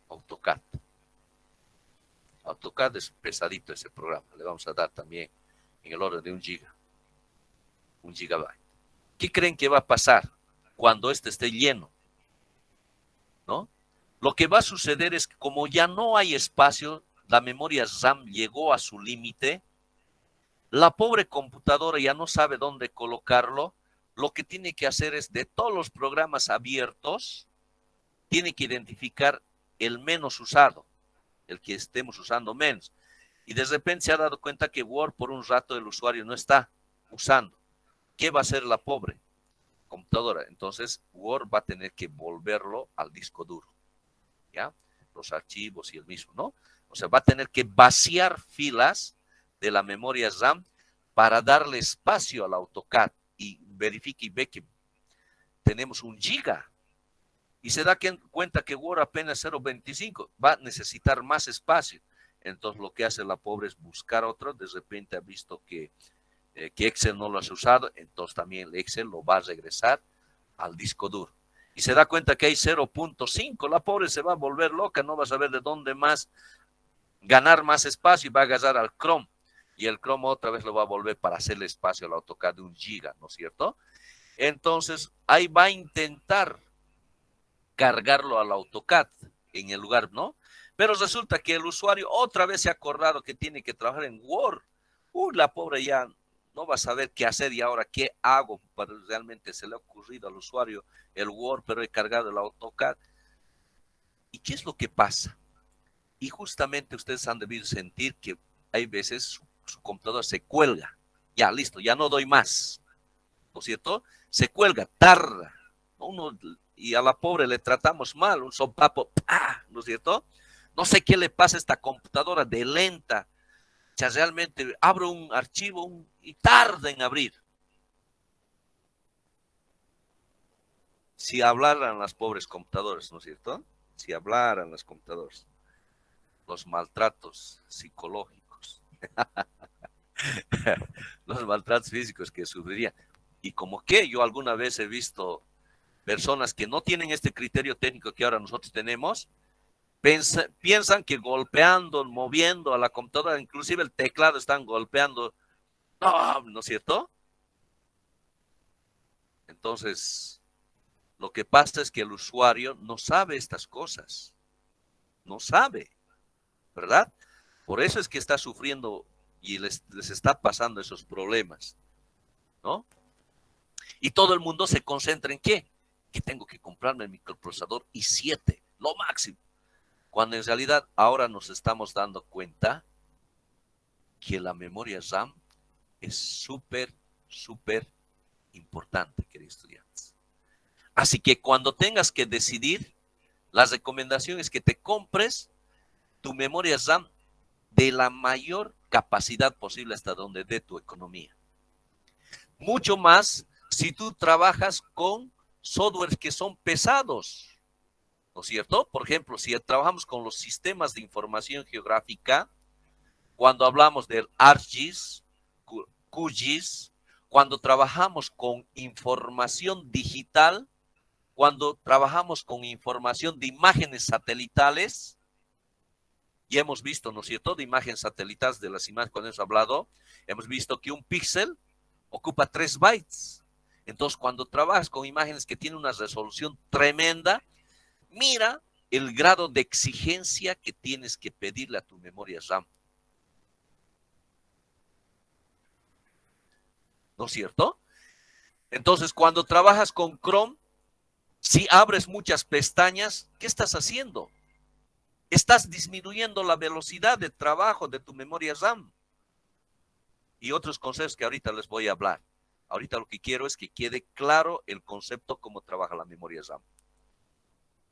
AutoCAD. AutoCAD es pesadito ese programa. Le vamos a dar también en el orden de 1 giga. 1 gigabyte. ¿Qué creen que va a pasar cuando este esté lleno? ¿No? Lo que va a suceder es que como ya no hay espacio, la memoria RAM llegó a su límite, la pobre computadora ya no sabe dónde colocarlo, lo que tiene que hacer es de todos los programas abiertos, tiene que identificar el menos usado, el que estemos usando menos. Y de repente se ha dado cuenta que Word por un rato el usuario no está usando. ¿Qué va a hacer la pobre computadora? Entonces Word va a tener que volverlo al disco duro. ¿Ya? Los archivos y el mismo, ¿no? O sea, va a tener que vaciar filas de la memoria RAM para darle espacio al AutoCAD y verifique y ve que tenemos 1 giga. Y se da cuenta que Word apenas 0.25, va a necesitar más espacio. Entonces lo que hace la pobre es buscar otro, de repente ha visto que Excel no lo has usado, entonces también Excel lo va a regresar al disco duro. Y se da cuenta que hay 0.5, la pobre se va a volver loca, no va a saber de dónde más ganar más espacio y va a agarrar al Chrome. Y el Chrome otra vez lo va a volver para hacerle espacio al AutoCAD de 1 giga, ¿no es cierto? Entonces, ahí va a intentar cargarlo al AutoCAD en el lugar, ¿no? Pero resulta que el usuario otra vez se ha acordado que tiene que trabajar en Word. La pobre ya no va a saber qué hacer y ahora qué hago, para realmente se le ha ocurrido al usuario el Word, pero he cargado el AutoCAD. ¿Y qué es lo que pasa? Y justamente ustedes han debido sentir que hay veces su computadora se cuelga. Ya, listo, ya no doy más. ¿No es cierto? Se cuelga, tarda. Y a la pobre le tratamos mal, un sopapo, ¿no es cierto? No sé qué le pasa a esta computadora de lenta. O sea, realmente abro un archivo y tarda en abrir. Si hablaran las pobres computadoras, ¿no es cierto? Si hablaran las computadoras. Los maltratos psicológicos. Los maltratos físicos que sufrirían. Y como que yo alguna vez he visto personas que no tienen este criterio técnico que ahora nosotros tenemos, piensan que golpeando, moviendo a la computadora, inclusive el teclado están golpeando. No, ¿no es cierto? Entonces, lo que pasa es que el usuario no sabe estas cosas. No sabe, ¿verdad? Por eso es que está sufriendo y les está pasando esos problemas, ¿no? Y todo el mundo se concentra en ¿qué? Que tengo que comprarme el microprocesador i7, lo máximo. Cuando en realidad ahora nos estamos dando cuenta que la memoria RAM es súper, súper importante, queridos estudiantes. Así que cuando tengas que decidir, la recomendación es que te compres tu memoria RAM de la mayor capacidad posible hasta donde dé tu economía. Mucho más si tú trabajas con softwares que son pesados, ¿no es cierto? Por ejemplo, si trabajamos con los sistemas de información geográfica, cuando hablamos del ArcGIS, QGIS, cuando trabajamos con información digital, cuando trabajamos con información de imágenes satelitales, y hemos visto, ¿no es cierto?, de imágenes satelitales, de las imágenes cuando hemos hablado, hemos visto que un píxel ocupa 3 bytes. Entonces, cuando trabajas con imágenes que tienen una resolución tremenda, mira el grado de exigencia que tienes que pedirle a tu memoria RAM. ¿No es cierto? Entonces, cuando trabajas con Chrome, si abres muchas pestañas, ¿qué estás haciendo? estás disminuyendo la velocidad de trabajo de tu memoria RAM. Y otros conceptos que ahorita les voy a hablar. Ahorita lo que quiero es que quede claro el concepto cómo trabaja la memoria RAM.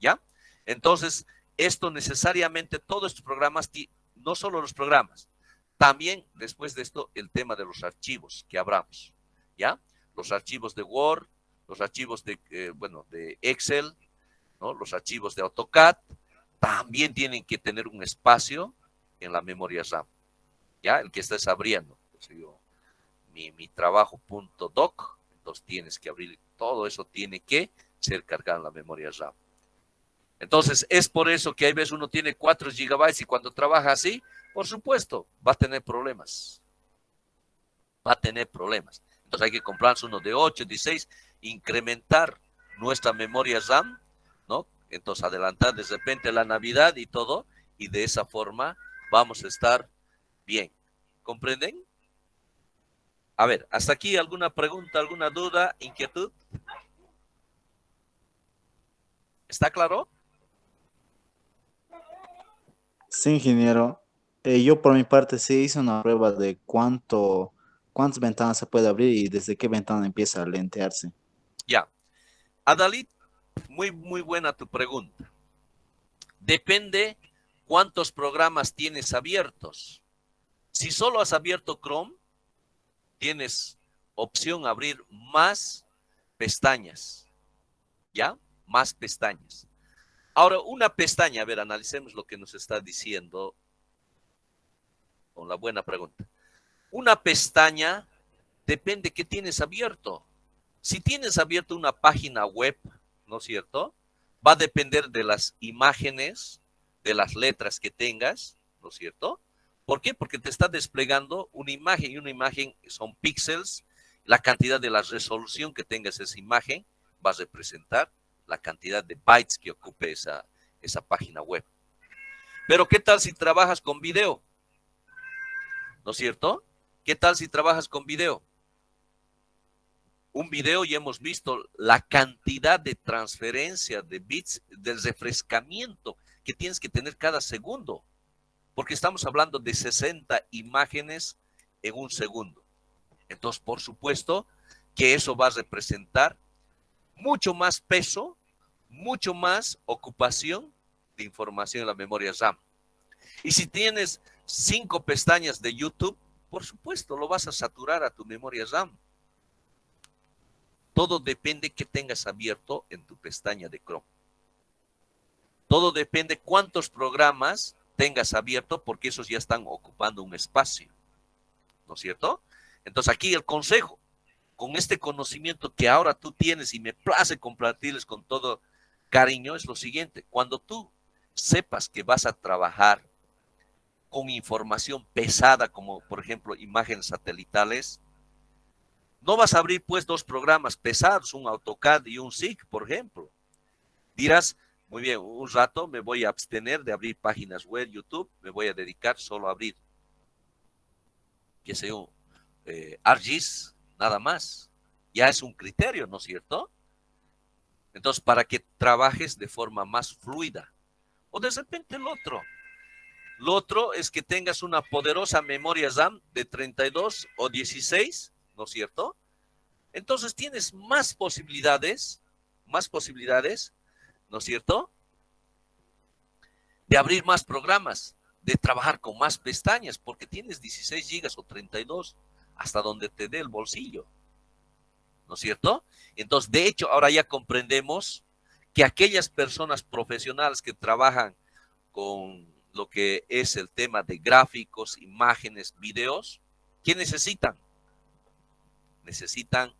¿Ya? Entonces, esto necesariamente, todos estos programas, no solo los programas, también después de esto, el tema de los archivos que hablamos. ¿Ya? Los archivos de Word, los archivos de, de Excel, ¿no? Los archivos de AutoCAD, también tienen que tener un espacio en la memoria RAM. ¿Ya? El que estés abriendo. Entonces, mi trabajo.doc, entonces tienes que abrir, todo eso tiene que ser cargado en la memoria RAM. Entonces, es por eso que hay veces uno tiene 4 gigabytes y cuando trabaja así, por supuesto, va a tener problemas. Va a tener problemas. Entonces hay que comprarse uno de 8, 16, incrementar nuestra memoria RAM, ¿no? Entonces adelantar de repente la Navidad y todo, y de esa forma vamos a estar bien. ¿Comprenden? A ver, hasta aquí alguna pregunta, alguna duda, inquietud. ¿Está claro? Sí, ingeniero. Yo por mi parte sí hice una prueba de cuántas ventanas se puede abrir y desde qué ventana empieza a lentearse. Ya. Adalid, muy buena tu pregunta. Depende cuántos programas tienes abiertos. Si solo has abierto Chrome, tienes opción a abrir más pestañas. ¿Ya? Más pestañas. Ahora, una pestaña, a ver, analicemos lo que nos está diciendo con la buena pregunta. Una pestaña depende qué tienes abierto. Si tienes abierto una página web, ¿no es cierto? Va a depender de las imágenes, de las letras que tengas, ¿no es cierto? ¿Por qué? Porque te está desplegando una imagen y una imagen son píxeles. La cantidad de la resolución que tengas esa imagen va a representar la cantidad de bytes que ocupe esa página web. Pero ¿qué tal si trabajas con video? ¿No es cierto? ¿Qué tal si trabajas con video? Un video ya hemos visto la cantidad de transferencia de bits, del refrescamiento que tienes que tener cada segundo, porque estamos hablando de 60 imágenes en un segundo. Entonces, por supuesto que eso va a representar mucho más peso, mucho más ocupación de información en la memoria RAM. Y si tienes 5 pestañas de YouTube, por supuesto, lo vas a saturar a tu memoria RAM. Todo depende que tengas abierto en tu pestaña de Chrome. Todo depende cuántos programas tengas abierto, porque esos ya están ocupando un espacio. ¿No es cierto? Entonces aquí el consejo, con este conocimiento que ahora tú tienes y me place compartirles con todo cariño, es lo siguiente. Cuando tú sepas que vas a trabajar con información pesada, como por ejemplo imágenes satelitales, no vas a abrir pues 2 programas pesados, un AutoCAD y un SIG, por ejemplo. Dirás, muy bien, un rato me voy a abstener de abrir páginas web, YouTube, me voy a dedicar solo a abrir, qué sé yo, ArcGIS, nada más. Ya es un criterio, ¿no es cierto? Entonces, para que trabajes de forma más fluida. O de repente el otro. Lo otro es que tengas una poderosa memoria RAM de 32 o 16, ¿no es cierto? Entonces tienes más posibilidades, ¿no es cierto? De abrir más programas, de trabajar con más pestañas, porque tienes 16 gigas o 32, hasta donde te dé el bolsillo, ¿no es cierto? Entonces, de hecho, ahora ya comprendemos que aquellas personas profesionales que trabajan con lo que es el tema de gráficos, imágenes, videos, ¿qué necesitan? Necesitan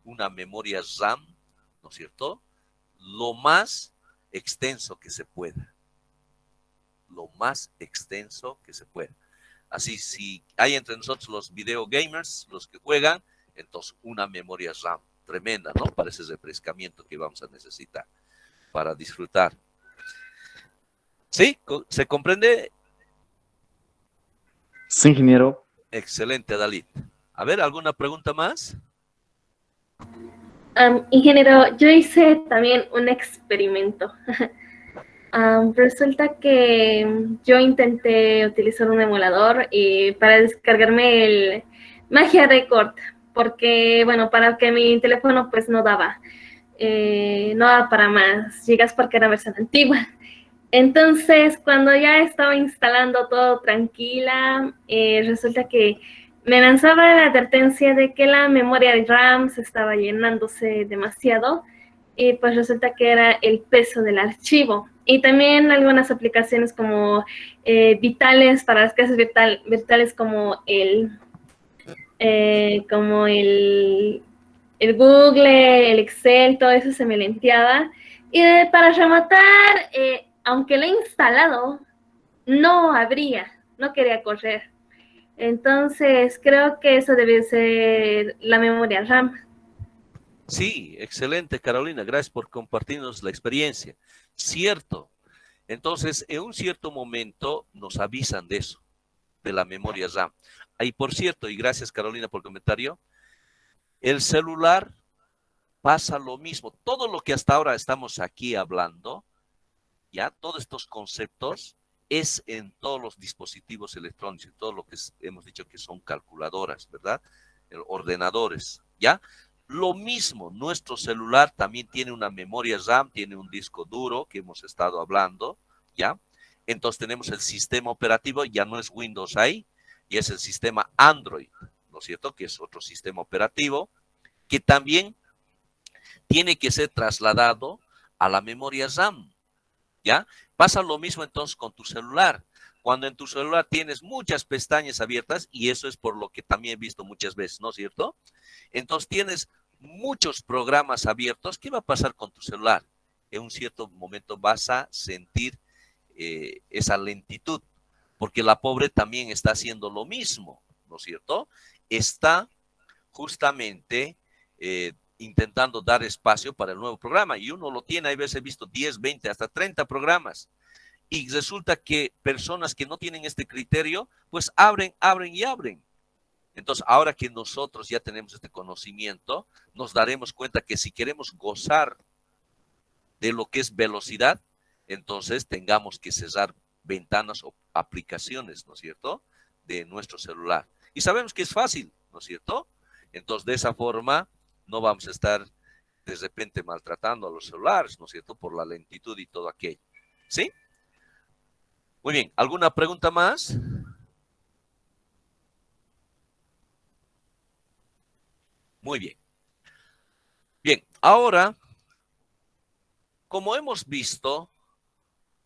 una memoria RAM, ¿no es cierto? Lo más extenso que se pueda. Lo más extenso que se pueda. Así, si hay entre nosotros los video gamers, los que juegan, entonces una memoria RAM tremenda, ¿no? Para ese refrescamiento que vamos a necesitar para disfrutar. ¿Sí? ¿Se comprende? Sí, ingeniero. Excelente, Dalit. A ver, ¿alguna pregunta más? Ingeniero, yo hice también un experimento. Resulta que yo intenté utilizar un emulador para descargarme el Magia Record, porque, bueno, para que mi teléfono pues no daba para más gigas porque era versión antigua. Entonces, cuando ya estaba instalando todo tranquila, resulta que me lanzaba la advertencia de que la memoria de RAM se estaba llenándose demasiado y pues resulta que era el peso del archivo. Y también algunas aplicaciones como vitales para las clases virtuales como el Google, el Excel, todo eso se me lenteaba. Y para rematar, aunque lo he instalado, no quería correr. Entonces, creo que eso debe ser la memoria RAM. Sí, excelente, Carolina. Gracias por compartirnos la experiencia. Cierto. Entonces, en un cierto momento nos avisan de eso, de la memoria RAM. Y por cierto, y gracias, Carolina, por el comentario, el celular pasa lo mismo. Todo lo que hasta ahora estamos aquí hablando, ya, todos estos conceptos, es en todos los dispositivos electrónicos, en todo lo que hemos dicho que son calculadoras, ¿verdad? Ordenadores, ¿ya? Lo mismo, nuestro celular también tiene una memoria RAM, tiene un disco duro que hemos estado hablando, ¿ya? Entonces tenemos el sistema operativo, ya no es Windows ahí, y es el sistema Android, ¿no es cierto? Que es otro sistema operativo, que también tiene que ser trasladado a la memoria RAM, ¿ya? Pasa lo mismo entonces con tu celular. Cuando en tu celular tienes muchas pestañas abiertas, y eso es por lo que también he visto muchas veces, ¿no es cierto? Entonces tienes muchos programas abiertos. ¿Qué va a pasar con tu celular? En un cierto momento vas a sentir esa lentitud, porque la pobre también está haciendo lo mismo, ¿no es cierto? Está justamente intentando dar espacio para el nuevo programa, y uno lo tiene, hay veces he visto 10, 20, hasta 30 programas, y resulta que personas que no tienen este criterio, pues abren y abren. Entonces, ahora que nosotros ya tenemos este conocimiento, nos daremos cuenta que si queremos gozar de lo que es velocidad, entonces tengamos que cerrar ventanas o aplicaciones, ¿no es cierto?, de nuestro celular. Y sabemos que es fácil, ¿no es cierto? Entonces, de esa forma, no vamos a estar de repente maltratando a los celulares, ¿no es cierto?, por la lentitud y todo aquello. ¿Sí? Muy bien. ¿Alguna pregunta más? Muy bien. Bien, ahora, como hemos visto,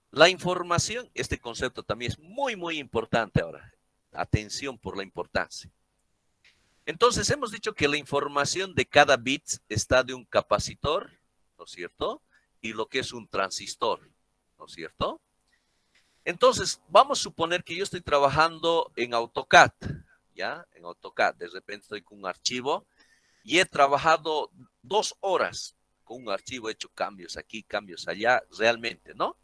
la información, este concepto también es muy, muy importante ahora. Atención por la importancia. Entonces, hemos dicho que la información de cada bit está de un capacitor, ¿no es cierto? Y lo que es un transistor, ¿no es cierto? Entonces, vamos a suponer que yo estoy trabajando en AutoCAD, ¿ya? En AutoCAD, de repente estoy con un archivo y he trabajado 2 horas con un archivo, he hecho cambios aquí, cambios allá, realmente, ¿no?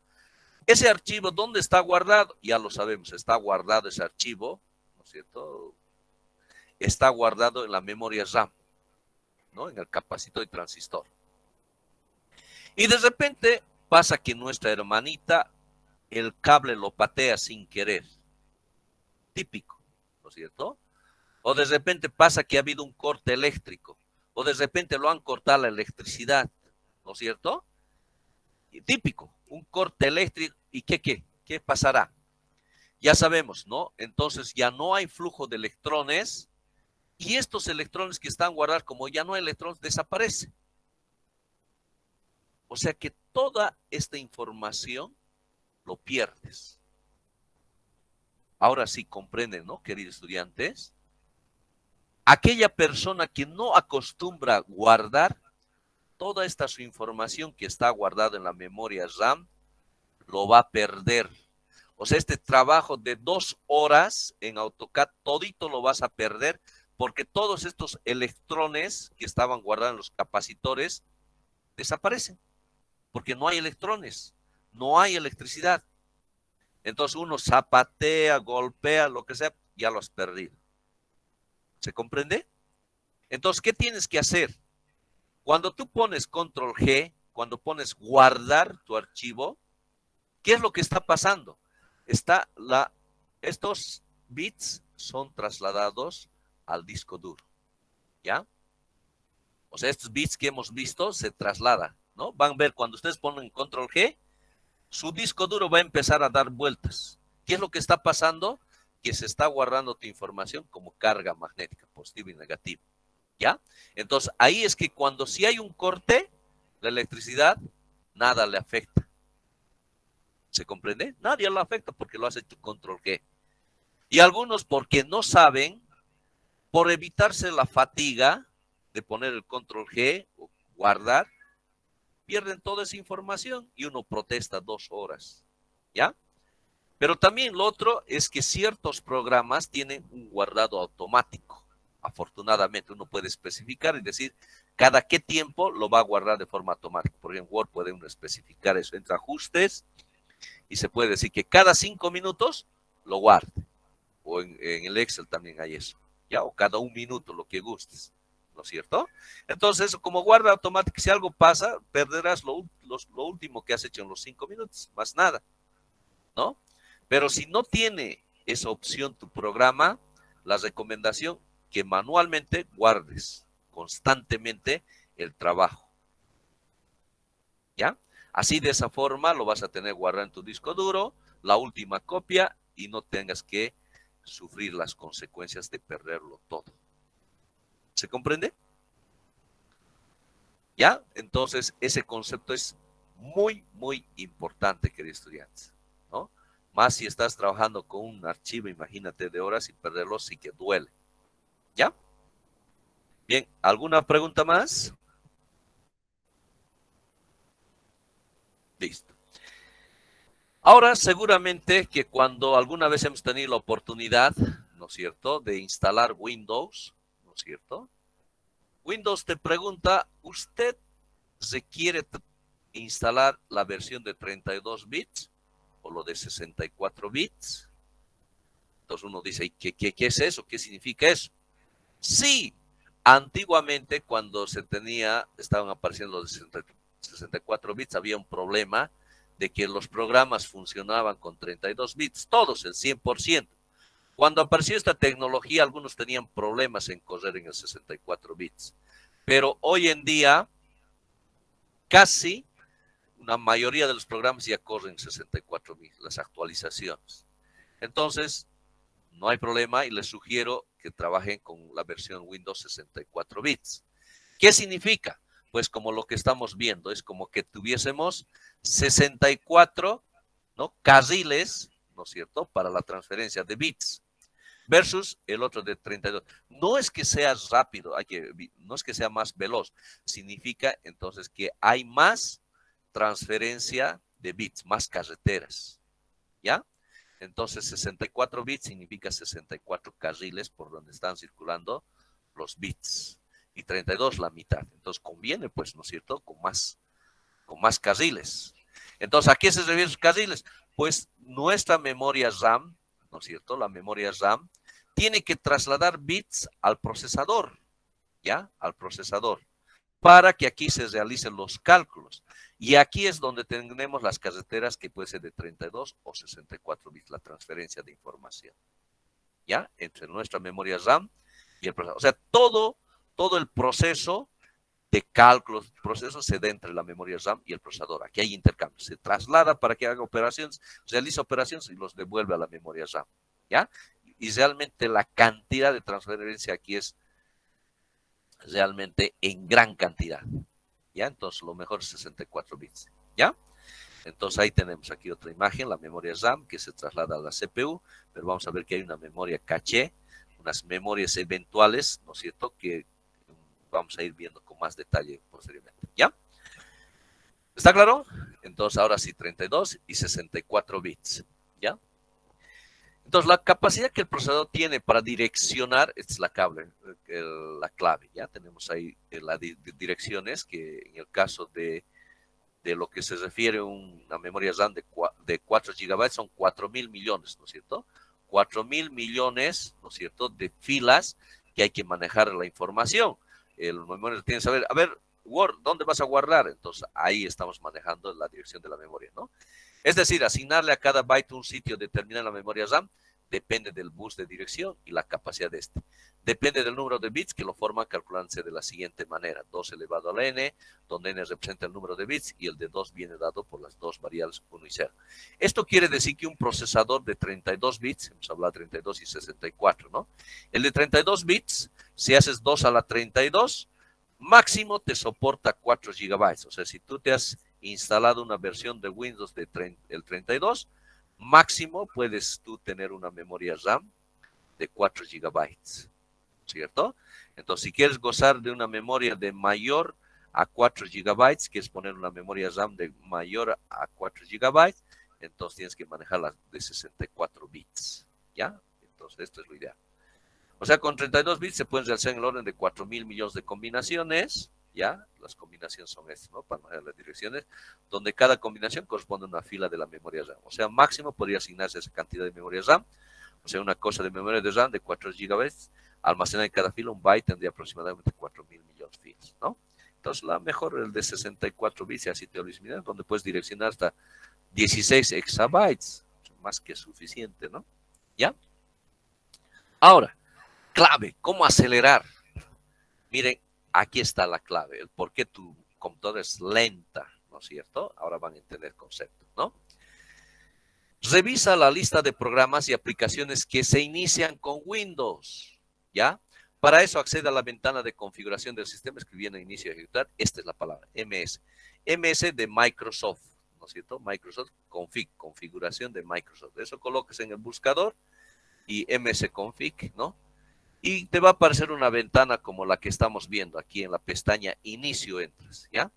Ese archivo, ¿dónde está guardado? Ya lo sabemos, está guardado ese archivo, ¿no es cierto? Está guardado en la memoria RAM, ¿no? En el capacitor y transistor. Y de repente pasa que nuestra hermanita, el cable lo patea sin querer. Típico, ¿no es cierto? O de repente pasa que ha habido un corte eléctrico. O de repente lo han cortado la electricidad, ¿no es cierto? Y típico, un corte eléctrico. ¿Y qué pasará? Ya sabemos, ¿no? Entonces ya no hay flujo de electrones y estos electrones que están guardados, como ya no hay electrones, desaparecen. O sea que toda esta información lo pierdes. Ahora sí comprenden, ¿no, queridos estudiantes? Aquella persona que no acostumbra guardar toda esta su información que está guardada en la memoria RAM, lo va a perder. O sea, este trabajo de 2 horas en AutoCAD, todito lo vas a perder porque todos estos electrones que estaban guardados en los capacitores desaparecen. Porque no hay electrones, no hay electricidad. Entonces uno zapatea, golpea, lo que sea, ya lo has perdido. ¿Se comprende? Entonces, ¿qué tienes que hacer? Cuando tú pones control G, cuando pones guardar tu archivo, ¿Qué es lo que está pasando? Estos bits son trasladados al disco duro, ¿ya? O sea, estos bits que hemos visto se trasladan, ¿no? Van a ver cuando ustedes ponen control G, su disco duro va a empezar a dar vueltas. ¿Qué es lo que está pasando? Que se está guardando tu información como carga magnética, positiva y negativa, ¿ya? Entonces, ahí es que cuando si hay un corte, la electricidad, nada le afecta. ¿Se comprende? Nadie le afecta porque lo hace tu control G. Y algunos porque no saben, por evitarse la fatiga de poner el control G o guardar, pierden toda esa información y uno protesta 2 horas, ¿ya? Pero también lo otro es que ciertos programas tienen un guardado automático. Afortunadamente uno puede especificar y decir cada qué tiempo lo va a guardar de forma automática. Por ejemplo, en Word puede uno especificar eso, entra ajustes y se puede decir que cada 5 minutos lo guarde. O en el Excel también hay eso, ¿ya? O cada 1 minuto, lo que gustes, ¿no es cierto? Entonces, como guarda automático, si algo pasa, perderás lo último que has hecho en los 5 minutos, más nada, ¿no? Pero si no tiene esa opción tu programa, la recomendación que manualmente guardes constantemente el trabajo, ¿ya? Así de esa forma lo vas a tener guardado en tu disco duro, la última copia, y no tengas que sufrir las consecuencias de perderlo todo. ¿Se comprende? ¿Ya? Entonces, ese concepto es muy, muy importante, queridos estudiantes, ¿no? Más si estás trabajando con un archivo, imagínate, de horas y perderlo sí que duele. ¿Ya? Bien, ¿alguna pregunta más? Listo. Ahora, seguramente que cuando alguna vez hemos tenido la oportunidad, ¿no es cierto?, de instalar Windows, ¿no es cierto? Windows te pregunta, ¿usted se quiere instalar la versión de 32 bits o lo de 64 bits? Entonces uno dice, ¿qué es eso? ¿Qué significa eso? Sí, antiguamente cuando estaban apareciendo los de 64 bits, había un problema de que los programas funcionaban con 32 bits, todos, el 100%. Cuando apareció esta tecnología, algunos tenían problemas en correr en el 64 bits. Pero hoy en día, casi una mayoría de los programas ya corren 64 bits, las actualizaciones. Entonces, no hay problema y les sugiero que trabajen con la versión Windows 64 bits. ¿Qué significa? Pues como lo que estamos viendo, es como que tuviésemos 64, ¿no?, carriles, ¿no es cierto?, para la transferencia de bits, versus el otro de 32. No es que sea rápido, no es que sea más veloz, significa entonces que hay más transferencia de bits, más carreteras, ¿ya? Entonces 64 bits significa 64 carriles por donde están circulando los bits. Y 32 la mitad. Entonces conviene, pues, ¿no es cierto?, con más carriles. Entonces, ¿a qué se refieren los carriles? Pues nuestra memoria RAM, ¿no es cierto?, la memoria RAM tiene que trasladar bits al procesador, ¿ya? Al procesador, para que aquí se realicen los cálculos. Y aquí es donde tenemos las carreteras que puede ser de 32 o 64 bits, la transferencia de información, ¿ya? Entre nuestra memoria RAM y el procesador. O sea, todo el proceso de cálculos, proceso se da entre la memoria RAM y el procesador. Aquí hay intercambio. Se traslada para que haga operaciones, realiza operaciones y los devuelve a la memoria RAM, ¿ya? Y realmente la cantidad de transferencia aquí es realmente en gran cantidad, ¿ya? Entonces lo mejor es 64 bits, ¿ya? Entonces ahí tenemos aquí otra imagen, la memoria RAM que se traslada a la CPU, pero vamos a ver que hay una memoria caché, unas memorias eventuales, ¿no es cierto?, que vamos a ir viendo con más detalle posteriormente, ¿ya? ¿Está claro? Entonces ahora sí, 32 y 64 bits, ¿ya? Entonces la capacidad que el procesador tiene para direccionar, esta es la clave, ¿ya? Tenemos ahí las direcciones que en el caso de lo que se refiere a una memoria RAM de 4 GB son 4.000 millones, ¿no es cierto? 4.000 millones, ¿no es cierto?, de filas que hay que manejar la información. El memoria tiene que saber, a ver, Word, ¿dónde vas a guardar? Entonces ahí estamos manejando la dirección de la memoria, ¿no? Es decir, asignarle a cada byte un sitio determinado en la memoria RAM depende del bus de dirección y la capacidad de este. Depende del número de bits que lo forman calculándose de la siguiente manera. 2 elevado a la n, donde n representa el número de bits y el de 2 viene dado por las dos variables 1 y 0. Esto quiere decir que un procesador de 32 bits, hemos hablado de 32 y 64, ¿no? El de 32 bits, si haces 2 a la 32, máximo te soporta 4 gigabytes. O sea, si tú te has instalado una versión de Windows de el 32, máximo puedes tú tener una memoria RAM de 4 gigabytes, ¿cierto? Entonces, si quieres gozar de una memoria de mayor a 4 gigabytes, quieres poner una memoria RAM de mayor a 4 gigabytes, entonces tienes que manejarla de 64 bits, ¿ya? Entonces, esto es lo ideal. O sea, con 32 bits se pueden realizar en el orden de 4.000 millones de combinaciones, ¿ya? Las combinaciones son estas, ¿no? Para manejar las direcciones, donde cada combinación corresponde a una fila de la memoria RAM. O sea, máximo podría asignarse esa cantidad de memoria RAM. O sea, una cosa de memoria de RAM de 4 gigabytes, almacenada en cada fila, un byte tendría aproximadamente 4.000 millones de filas, ¿no? Entonces, la mejor es el de 64 bits, y así te lo disminuyen, donde puedes direccionar hasta 16 exabytes, más que suficiente, ¿no? ¿Ya? Ahora, clave, ¿cómo acelerar? Miren, aquí está la clave, el por qué tu computadora es lenta, ¿no es cierto? Ahora van a entender el concepto, ¿no? Revisa la lista de programas y aplicaciones que se inician con Windows, ¿ya? Para eso accede a la ventana de configuración del sistema escribiendo inicio de ejecutar. Esta es la palabra, MS. MS de Microsoft, ¿no es cierto? Microsoft config, configuración de Microsoft. Eso colocas en el buscador y MS config, ¿no? Y te va a aparecer una ventana como la que estamos viendo aquí en la pestaña inicio entras, ¿ya?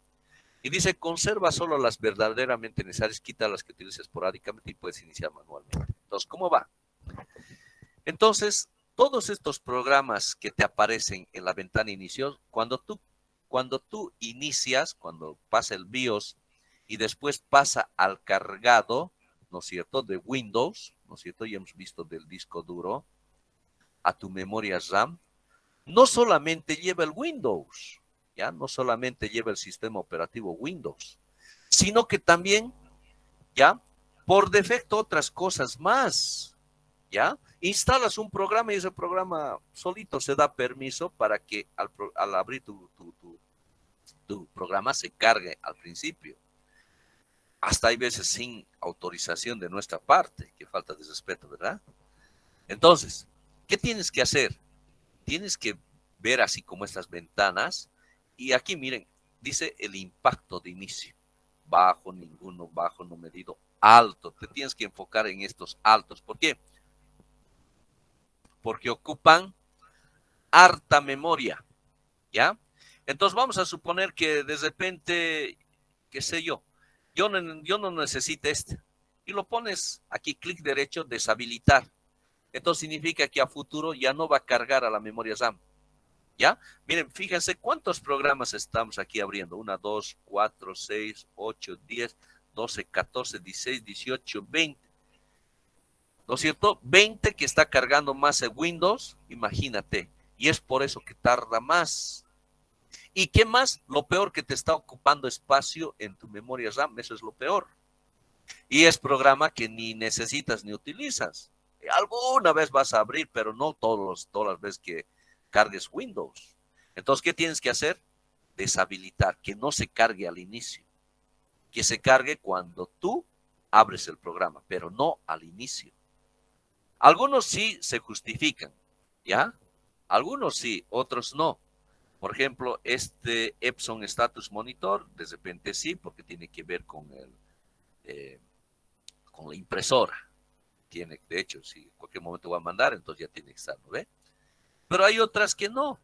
Y dice, conserva solo las verdaderamente necesarias, quita las que utilices esporádicamente y puedes iniciar manualmente. Entonces, ¿cómo va? Entonces, todos estos programas que te aparecen en la ventana inicio, cuando tú inicias, cuando pasa el BIOS y después pasa al cargado, ¿no es cierto?, de Windows, ¿no es cierto?, ya hemos visto del disco duro, a tu memoria RAM, no solamente lleva el Windows, ¿ya? No solamente lleva el sistema operativo Windows, sino que también, ¿ya? Por defecto otras cosas más, ¿ya? Instalas un programa y ese programa solito se da permiso para que al abrir tu programa se cargue al principio. Hasta hay veces sin autorización de nuestra parte, que falta de respeto, ¿verdad? Entonces, ¿qué tienes que hacer? Tienes que ver así como estas ventanas y aquí miren, dice el impacto de inicio. Bajo, ninguno, bajo, no medido, alto. Te tienes que enfocar en estos altos. ¿Por qué? Porque ocupan harta memoria, ¿ya? Entonces vamos a suponer que de repente, qué sé yo no necesito este. Y lo pones aquí, clic derecho, deshabilitar. Entonces significa que a futuro ya no va a cargar a la memoria RAM. ¿Ya? Miren, fíjense cuántos programas estamos aquí abriendo. 1, 2, 4, 6, 8, 10, 12, 14, 16, 18, 20. ¿No es cierto? 20 que está cargando más en Windows, imagínate. Y es por eso que tarda más. ¿Y qué más? Lo peor, que te está ocupando espacio en tu memoria RAM. Eso es lo peor. Y es programa que ni necesitas ni utilizas. Alguna vez vas a abrir, pero no todas las veces que cargues Windows. Entonces, ¿qué tienes que hacer? Deshabilitar, que no se cargue al inicio. Que se cargue cuando tú abres el programa, pero no al inicio. Algunos sí se justifican, ¿ya? Algunos sí, otros no. Por ejemplo, este Epson Status Monitor, de repente sí, porque tiene que ver con la impresora. Tiene, de hecho, si en cualquier momento va a mandar, entonces ya tiene que estar, ¿no ve? Pero hay otras que no.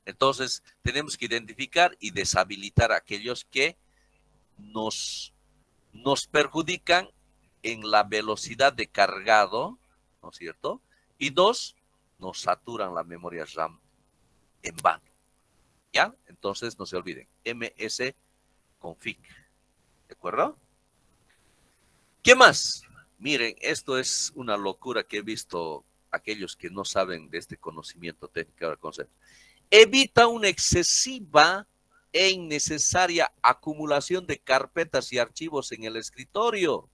Entonces, tenemos que identificar y deshabilitar aquellos que nos perjudican en la velocidad de cargado, ¿no es cierto? Y 2, nos saturan la memoria RAM en vano. ¿Ya? Entonces, no se olviden, MS config. ¿De acuerdo? ¿Qué más? Miren, esto es una locura que he visto aquellos que no saben de este conocimiento técnico del concepto. Evita una excesiva e innecesaria acumulación de carpetas y archivos en el escritorio.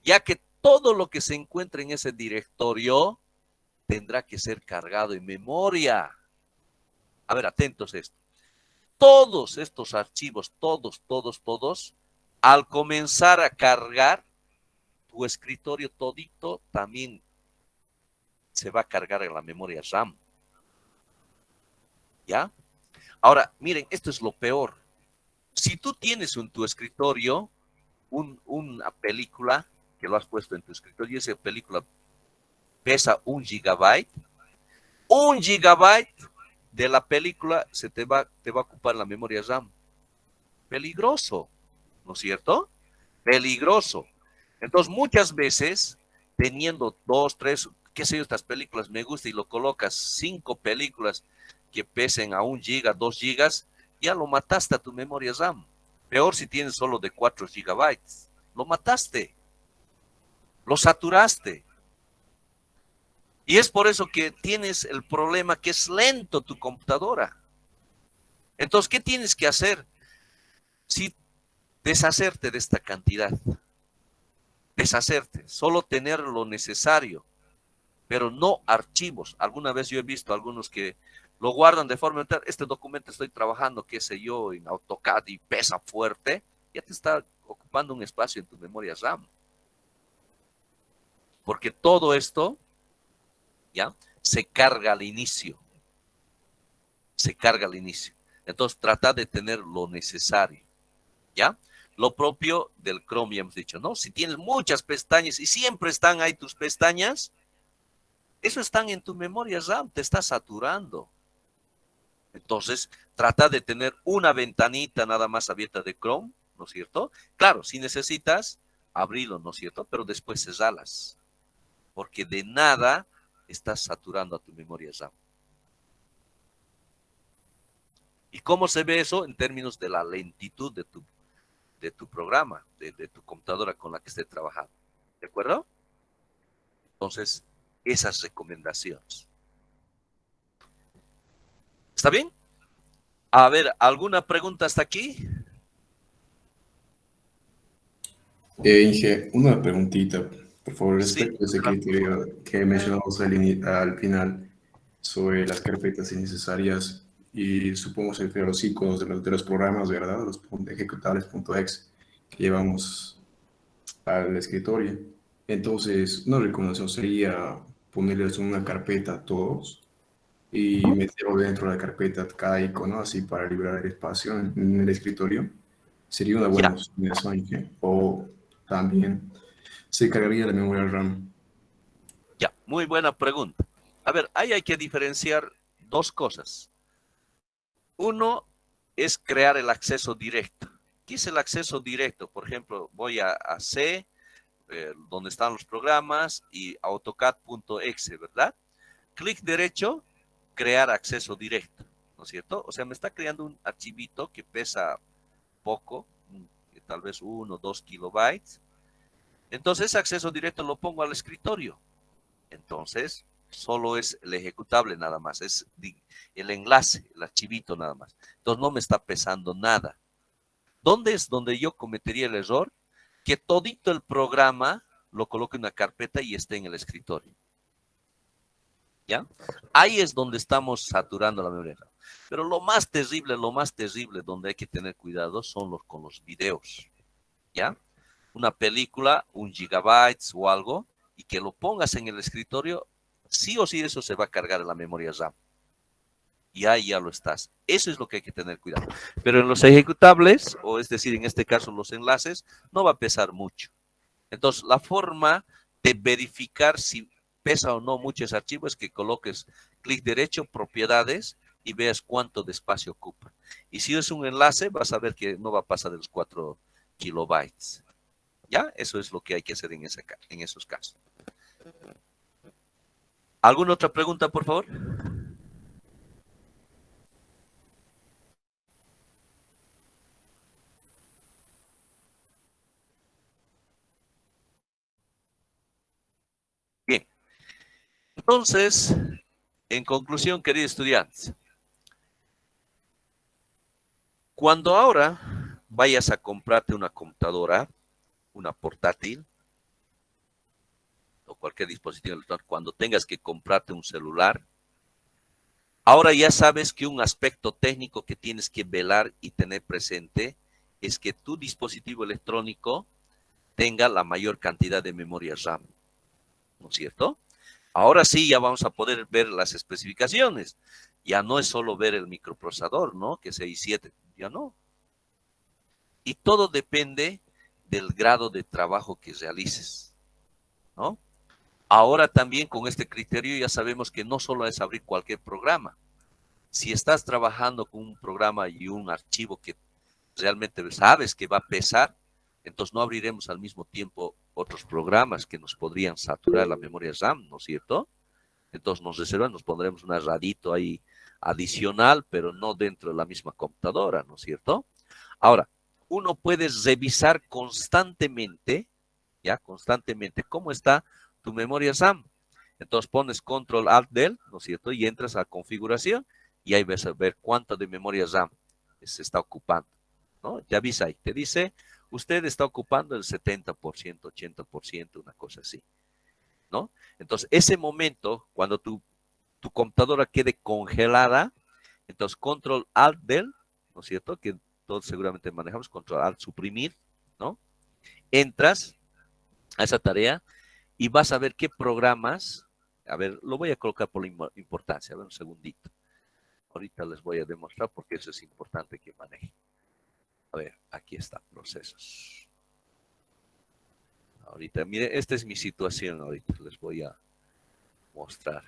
ya que todo lo que se encuentra en ese directorio tendrá que ser cargado en memoria. A ver, atentos a esto. Todos estos archivos, todos, al comenzar a cargar, tu escritorio todito también se va a cargar en la memoria RAM. ¿Ya? Ahora, miren, esto es lo peor. Si tú tienes en tu escritorio una película que lo has puesto en tu escritorio y esa película pesa 1 GB, 1 GB de la película te va a ocupar la memoria RAM. Peligroso, ¿no es cierto? Peligroso. Entonces, muchas veces, teniendo 2, 3, qué sé yo, estas películas me gusta y lo colocas 5 películas que pesen a 1 GB, 2 GB, ya lo mataste a tu memoria RAM. Peor si tienes solo de 4 GB. Lo mataste. Lo saturaste. Y es por eso que tienes el problema que es lento tu computadora. Entonces, ¿qué tienes que hacer? Si deshacerte de esta cantidad. Deshacerte. Solo tener lo necesario. Pero no archivos. Alguna vez yo he visto algunos que lo guardan de forma mental. Este documento estoy trabajando, qué sé yo, en AutoCAD y pesa fuerte. Ya te está ocupando un espacio en tu memoria RAM. Porque todo esto, ¿ya? Se carga al inicio. Se carga al inicio. Entonces, trata de tener lo necesario, ¿ya? Lo propio del Chrome, ya hemos dicho, ¿no? Si tienes muchas pestañas y siempre están ahí tus pestañas, eso están en tu memoria RAM, te está saturando. Entonces, trata de tener una ventanita nada más abierta de Chrome, ¿no es cierto? Claro, si necesitas, abrirlo, ¿no es cierto? Pero después cerralas, porque de nada estás saturando a tu memoria RAM. ¿Y cómo se ve eso en términos de la lentitud de tu programa, de tu computadora con la que esté trabajando? ¿De acuerdo? Entonces, esas recomendaciones. ¿Está bien? A ver, ¿alguna pregunta hasta aquí? Inge, una preguntita, por favor, Sí, respecto a ese criterio que mencionamos al final sobre las carpetas innecesarias y supongo se refiere a los iconos de los programas, ¿verdad? Los ejecutables.exe que llevamos al escritorio. Entonces, una recomendación sería ponerles una carpeta a todos y meterlo dentro de la carpeta cada icono, así para liberar espacio en el escritorio. Sería una buena ya, opción eso, Inge. O también se cargaría la memoria RAM. ya, muy buena pregunta. A ver, ahí hay que diferenciar dos cosas. Uno es crear el acceso directo. ¿Qué es el acceso directo? Por ejemplo, voy a C, donde están los programas, y AutoCAD.exe, ¿verdad? Clic derecho, crear acceso directo, ¿no es cierto? O sea, me está creando un archivito que pesa poco, tal vez 1 o 2 kilobytes. Entonces, ese acceso directo lo pongo al escritorio. Entonces, solo es el ejecutable nada más, es el enlace, el archivito nada más. Entonces, no me está pesando nada. ¿Dónde es donde yo cometería el error? Que todito el programa lo coloque en una carpeta y esté en el escritorio. ¿Ya? Ahí es donde estamos saturando la memoria. Pero lo más terrible, donde hay que tener cuidado son con los videos. ¿Ya? Una película, 1 GB o algo, y que lo pongas en el escritorio, sí o sí eso se va a cargar en la memoria RAM. Y ahí ya lo estás. Eso es lo que hay que tener cuidado. Pero en los ejecutables, o es decir, en este caso los enlaces, no va a pesar mucho. Entonces, la forma de verificar si pesa o no mucho ese archivo es que coloques clic derecho, propiedades, y veas cuánto de espacio ocupa. Y si es un enlace, vas a ver que no va a pasar de los 4 kilobytes. ¿Ya? Eso es lo que hay que hacer en esos casos. ¿Alguna otra pregunta, por favor? Bien. Entonces, en conclusión, queridos estudiantes, cuando ahora vayas a comprarte una computadora, una portátil, cualquier dispositivo electrónico, cuando tengas que comprarte un celular, ahora ya sabes que un aspecto técnico que tienes que velar y tener presente es que tu dispositivo electrónico tenga la mayor cantidad de memoria RAM, ¿no es cierto? Ahora sí ya vamos a poder ver las especificaciones. Ya no es solo ver el microprocesador, ¿no? Que es i7, ya no. Y todo depende del grado de trabajo que realices, ¿no? Ahora también con este criterio ya sabemos que no solo es abrir cualquier programa. Si estás trabajando con un programa y un archivo que realmente sabes que va a pesar, entonces no abriremos al mismo tiempo otros programas que nos podrían saturar la memoria RAM, ¿no es cierto? Entonces nos reservamos, nos pondremos un radito ahí adicional, pero no dentro de la misma computadora, ¿no es cierto? Ahora, uno puede revisar constantemente, ya, constantemente, cómo está tu memoria RAM. Entonces pones Control Alt Del, ¿no es cierto? Y entras a configuración y ahí vas a ver cuánto de memoria RAM se está ocupando, ¿no? Te avisa ahí, te dice, usted está ocupando el 70%, 80%, una cosa así, ¿no? Entonces, ese momento, cuando tu computadora quede congelada, entonces Control Alt Del, ¿no es cierto? Que todos seguramente manejamos, Control Alt suprimir, ¿no? Entras a esa tarea y vas a ver qué programas, a ver, lo voy a colocar por la importancia, a ver un segundito. Ahorita les voy a demostrar porque eso es importante que maneje. A ver, aquí está, procesos. Ahorita, mire, esta es mi situación ahorita, les voy a mostrar.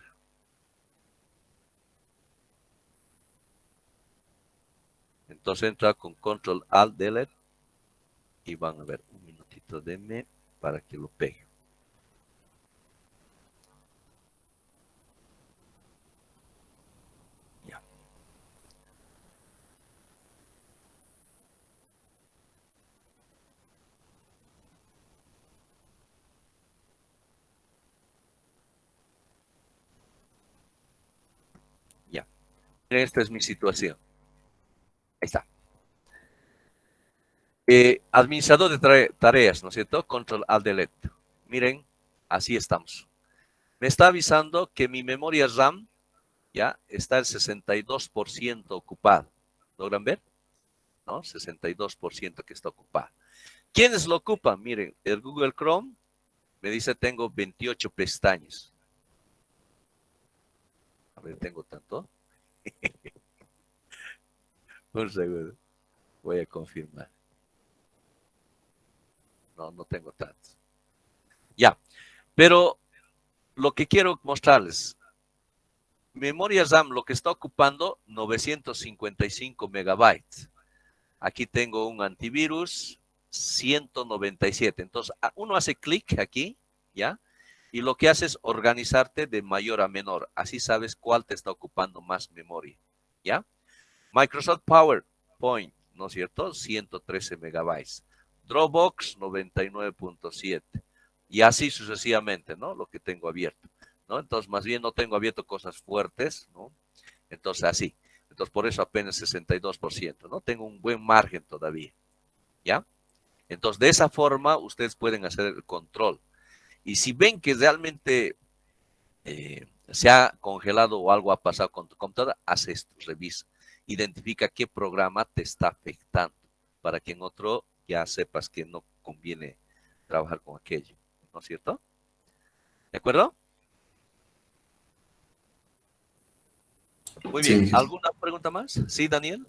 Entonces entra con Control Alt Delete y van a ver un minutito de para que lo pegue. Ya. Ya. Esta es mi situación. Ahí está. Administrador de tareas, ¿no es cierto? Control Alt Delete. Miren, así estamos. Me está avisando que mi memoria RAM ya está el 62% ocupada. ¿Logran ver? ¿No? 62% que está ocupada. ¿Quiénes lo ocupan? Miren, el Google Chrome me dice tengo 28 pestañas. A ver, ¿tengo tanto? Un segundo. Voy a confirmar. No, no tengo tanto. Ya, pero lo que quiero mostrarles, memoria RAM, lo que está ocupando 955 megabytes. Aquí tengo un antivirus 197. Entonces, uno hace clic aquí, ¿ya? Y lo que hace es organizarte de mayor a menor. Así sabes cuál te está ocupando más memoria, ¿ya? Microsoft PowerPoint, ¿no es cierto? 113 megabytes. Dropbox, 99.7. Y así sucesivamente, ¿no? Lo que tengo abierto, ¿no? Entonces, más bien no tengo abierto cosas fuertes, ¿no? Entonces, así. Entonces, por eso apenas 62%, ¿no? Tengo un buen margen todavía, ¿ya? Entonces, de esa forma, ustedes pueden hacer el control. Y si ven que realmente se ha congelado o algo ha pasado con tu computadora, haz esto, revisa. Identifica qué programa te está afectando para que en otro ya sepas que no conviene trabajar con aquello, ¿no es cierto? ¿De acuerdo? Muy bien. Sí, ¿Alguna pregunta más? ¿Sí, Daniel?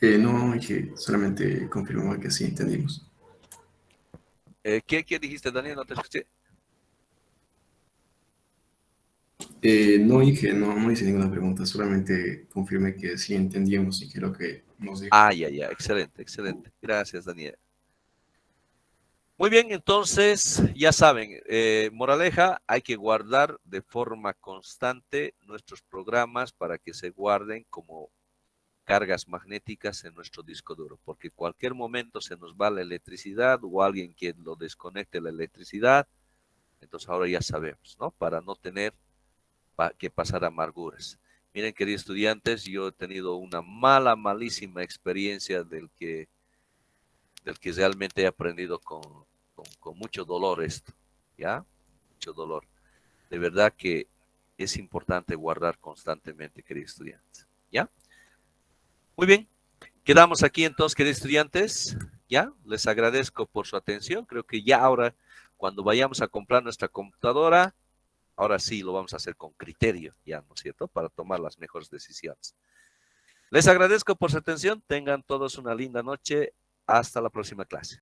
no, Inge, solamente confirmó que sí entendimos. ¿Qué dijiste, Daniel? No te escuché. No, Inge, no hice ninguna pregunta, solamente confirmé que sí entendíamos y que lo que nos dijo. Ya, excelente, excelente. Gracias, Daniel. Muy bien, entonces, ya saben, moraleja, hay que guardar de forma constante nuestros programas para que se guarden como cargas magnéticas en nuestro disco duro, porque cualquier momento se nos va la electricidad o alguien que lo desconecte la electricidad, entonces ahora ya sabemos, ¿no? Para no tener que pasar amarguras. Miren, queridos estudiantes, yo he tenido una malísima experiencia del que realmente he aprendido con con mucho dolor esto, ¿ya? Mucho dolor. De verdad que es importante guardar constantemente, queridos estudiantes, ¿ya? Muy bien, quedamos aquí entonces, queridos estudiantes, ¿ya? Les agradezco por su atención. Creo que ya ahora, cuando vayamos a comprar nuestra computadora, ahora sí lo vamos a hacer con criterio, ¿ya? ¿No es cierto? Para tomar las mejores decisiones. Les agradezco por su atención. Tengan todos una linda noche. Hasta la próxima clase.